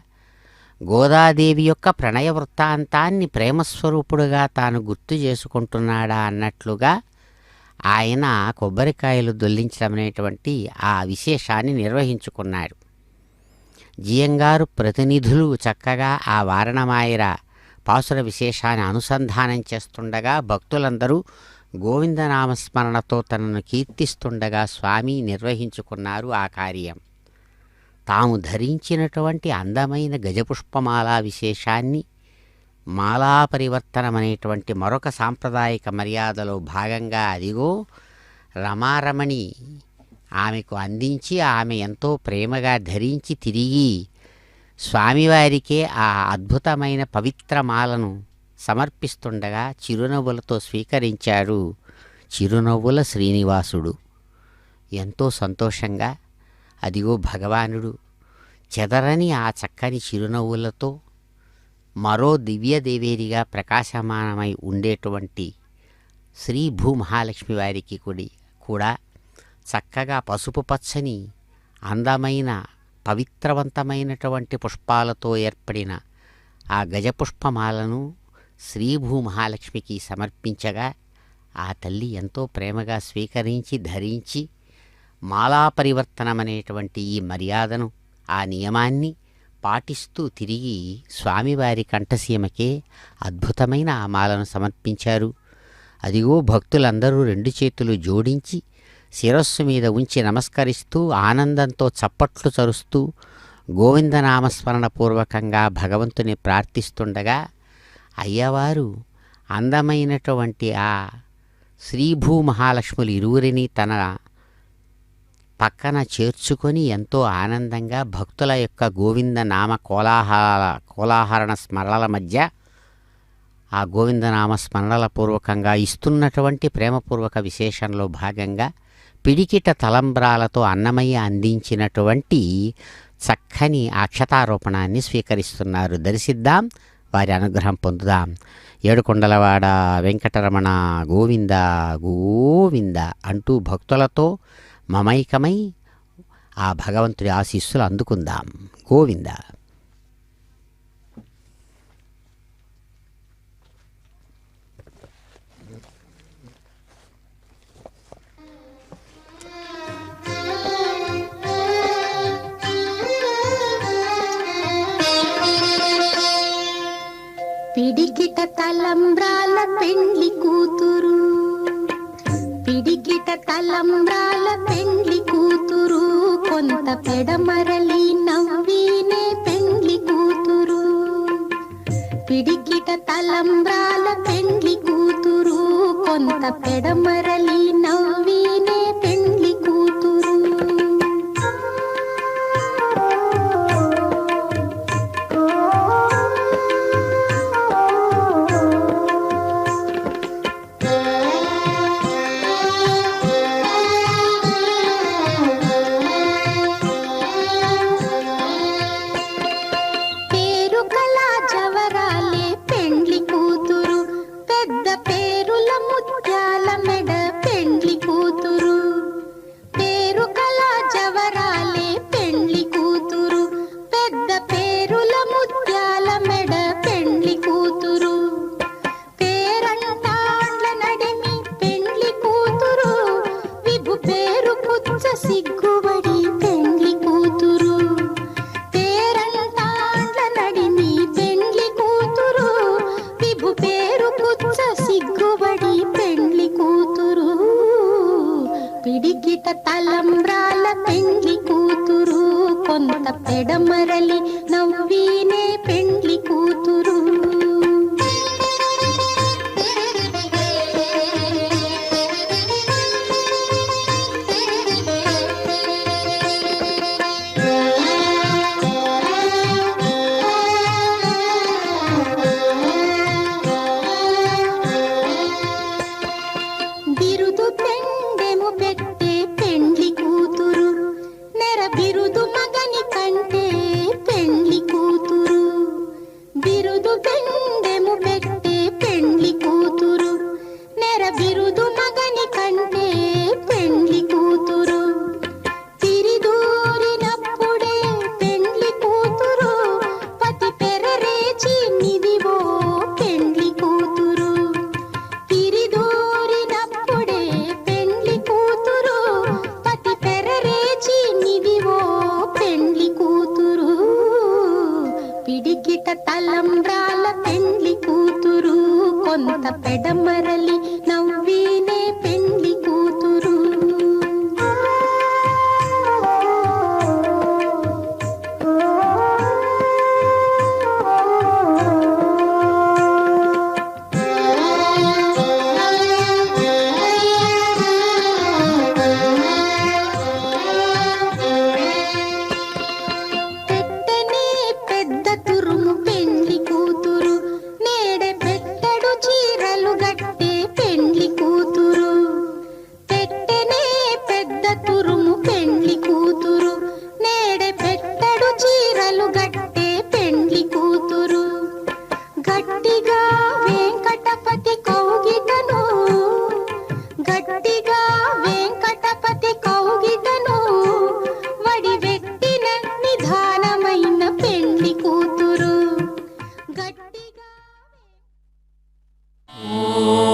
గోదాదేవి యొక్క ప్రణయ వృత్తాంతాన్ని ప్రేమస్వరూపుడుగా తాను గుర్తు చేసుకుంటున్నాడా అన్నట్లుగా ఆయన కొబ్బరికాయలు దొల్లించడం అనేటువంటి ఆ విశేషాన్ని నిర్వహించుకున్నాడు. జియంగారు ప్రతినిధులు చక్కగా ఆ వారణమాయిర పాసుర విశేషాన్ని అనుసంధానం చేస్తుండగా భక్తులందరూ గోవిందనామస్మరణతో తనను కీర్తిస్తుండగా స్వామి నిర్వహించుకున్నారు ఆ కార్యం. తాము ధరించినటువంటి అందమైన గజపుష్పమాలా విశేషాన్ని మాలా పరివర్తనం అనేటువంటి మరొక సాంప్రదాయిక మర్యాదలో భాగంగా అదిగో రమారమణి ఆమెకు అందించి ఆమె ఎంతో ప్రేమగా ధరించి తిరిగి స్వామివారికే ఆ అద్భుతమైన పవిత్రమాలను సమర్పిస్తుండగా చిరునవ్వులతో స్వీకరించారు చిరునవ్వుల శ్రీనివాసుడు. ఎంతో సంతోషంగా అదిగో భగవానుడు చెదరని ఆ చక్కని చిరునవ్వులతో మరో దివ్యదేవేరిగా ప్రకాశమానమై ఉండేటువంటి శ్రీ భూమహాలక్ష్మి వారికి కూడా చక్కగా పసుపు పచ్చని అందమైన పవిత్రవంతమైనటువంటి పుష్పాలతో ఏర్పడిన ఆ గజపుష్పమాలను శ్రీభూ మహాలక్ష్మికి సమర్పించగా ఆ తల్లి ఎంతో ప్రేమగా స్వీకరించి ధరించి మాలా పరివర్తనమనేటువంటి ఈ మర్యాదను, ఆ నియమాన్ని పాటిస్తూ తిరిగి స్వామివారి కంఠసీమకే అద్భుతమైన ఆ మాలను సమర్పించారు. అదిగో భక్తులందరూ 2 చేతులు జోడించి శిరస్సు మీద ఉంచి నమస్కరిస్తూ ఆనందంతో చప్పట్లు చరుస్తూ గోవిందనామస్మరణ పూర్వకంగా భగవంతుని ప్రార్థిస్తుండగా అయ్యవారు అందమైనటువంటి ఆ శ్రీభూ మహాలక్ష్ములు ఇరువురిని తన పక్కన చేర్చుకొని ఎంతో ఆనందంగా భక్తుల యొక్క గోవిందనామ కోలాహరణ స్మరణల మధ్య ఆ గోవిందనామ స్మరణల పూర్వకంగా ఇస్తున్నటువంటి ప్రేమపూర్వక విశేషంలో భాగంగా పిడికిట తలంబ్రాలతో అన్నమయ్య అందించినటువంటి చక్కని అక్షతారోపణాన్ని స్వీకరిస్తున్నారు. దర్శిద్దాం, వారి అనుగ్రహం పొందుదాం. ఏడుకొండలవాడ వెంకటరమణ గోవింద గోవింద అంటూ భక్తులతో మమైకమై ఆ భగవంతుడి ఆశీస్సులు అందుకుందాం. గోవింద. పిడికిట తలంబ్రాల పెండ్లి కూతురు, పిడికిట తలంబ్రాల పెండ్లి కూతురు, కొంత పెడమరలి నవ్వీనే పెండ్లి కూతురు. పిడికిట తలంబ్రాల పెండ్లి కూతురు, కొంత పెడమరలి నవ్వీనే పెండ్లి కూతురు. పిడికిట తలంబ్రాల పెండ్లి కూతురు, కొంత పెడమరలి నవ్వీనే పెండ్లి కూతురు. బిరుదు పెండెము పెట్టే పెండ్లి కూతురు, నెర బిరుదు మగని కంటే పెండ్లి కూతురు. బిరుదు పెండెము పెట్టే పెండ్లి కూతురు, నెర బిరుదు మగని కంటే పెండ్లి కూతురు. తిరిదూరినప్పుడే పెండ్లి కూతురు, పతి పెరరేచి నిదివో పెండ్లి కూతురు. తిరిదూరినప్పుడే పెండ్లి కూతురు, పతి పెరరేచి నిదివో పెండ్లి కూతురు. పిడికిట తలంబ్రాల పెండ్లి కూతురు, కొంత పెడమరలి నవ్వీనే పెండ్లి కూతురు. పెట్టనే పెద్ద తురుము పెండ్లి కూతురు, నేడే పెట్టడు చీరలు గట్టే పెండ్లి కూతురు. ఓం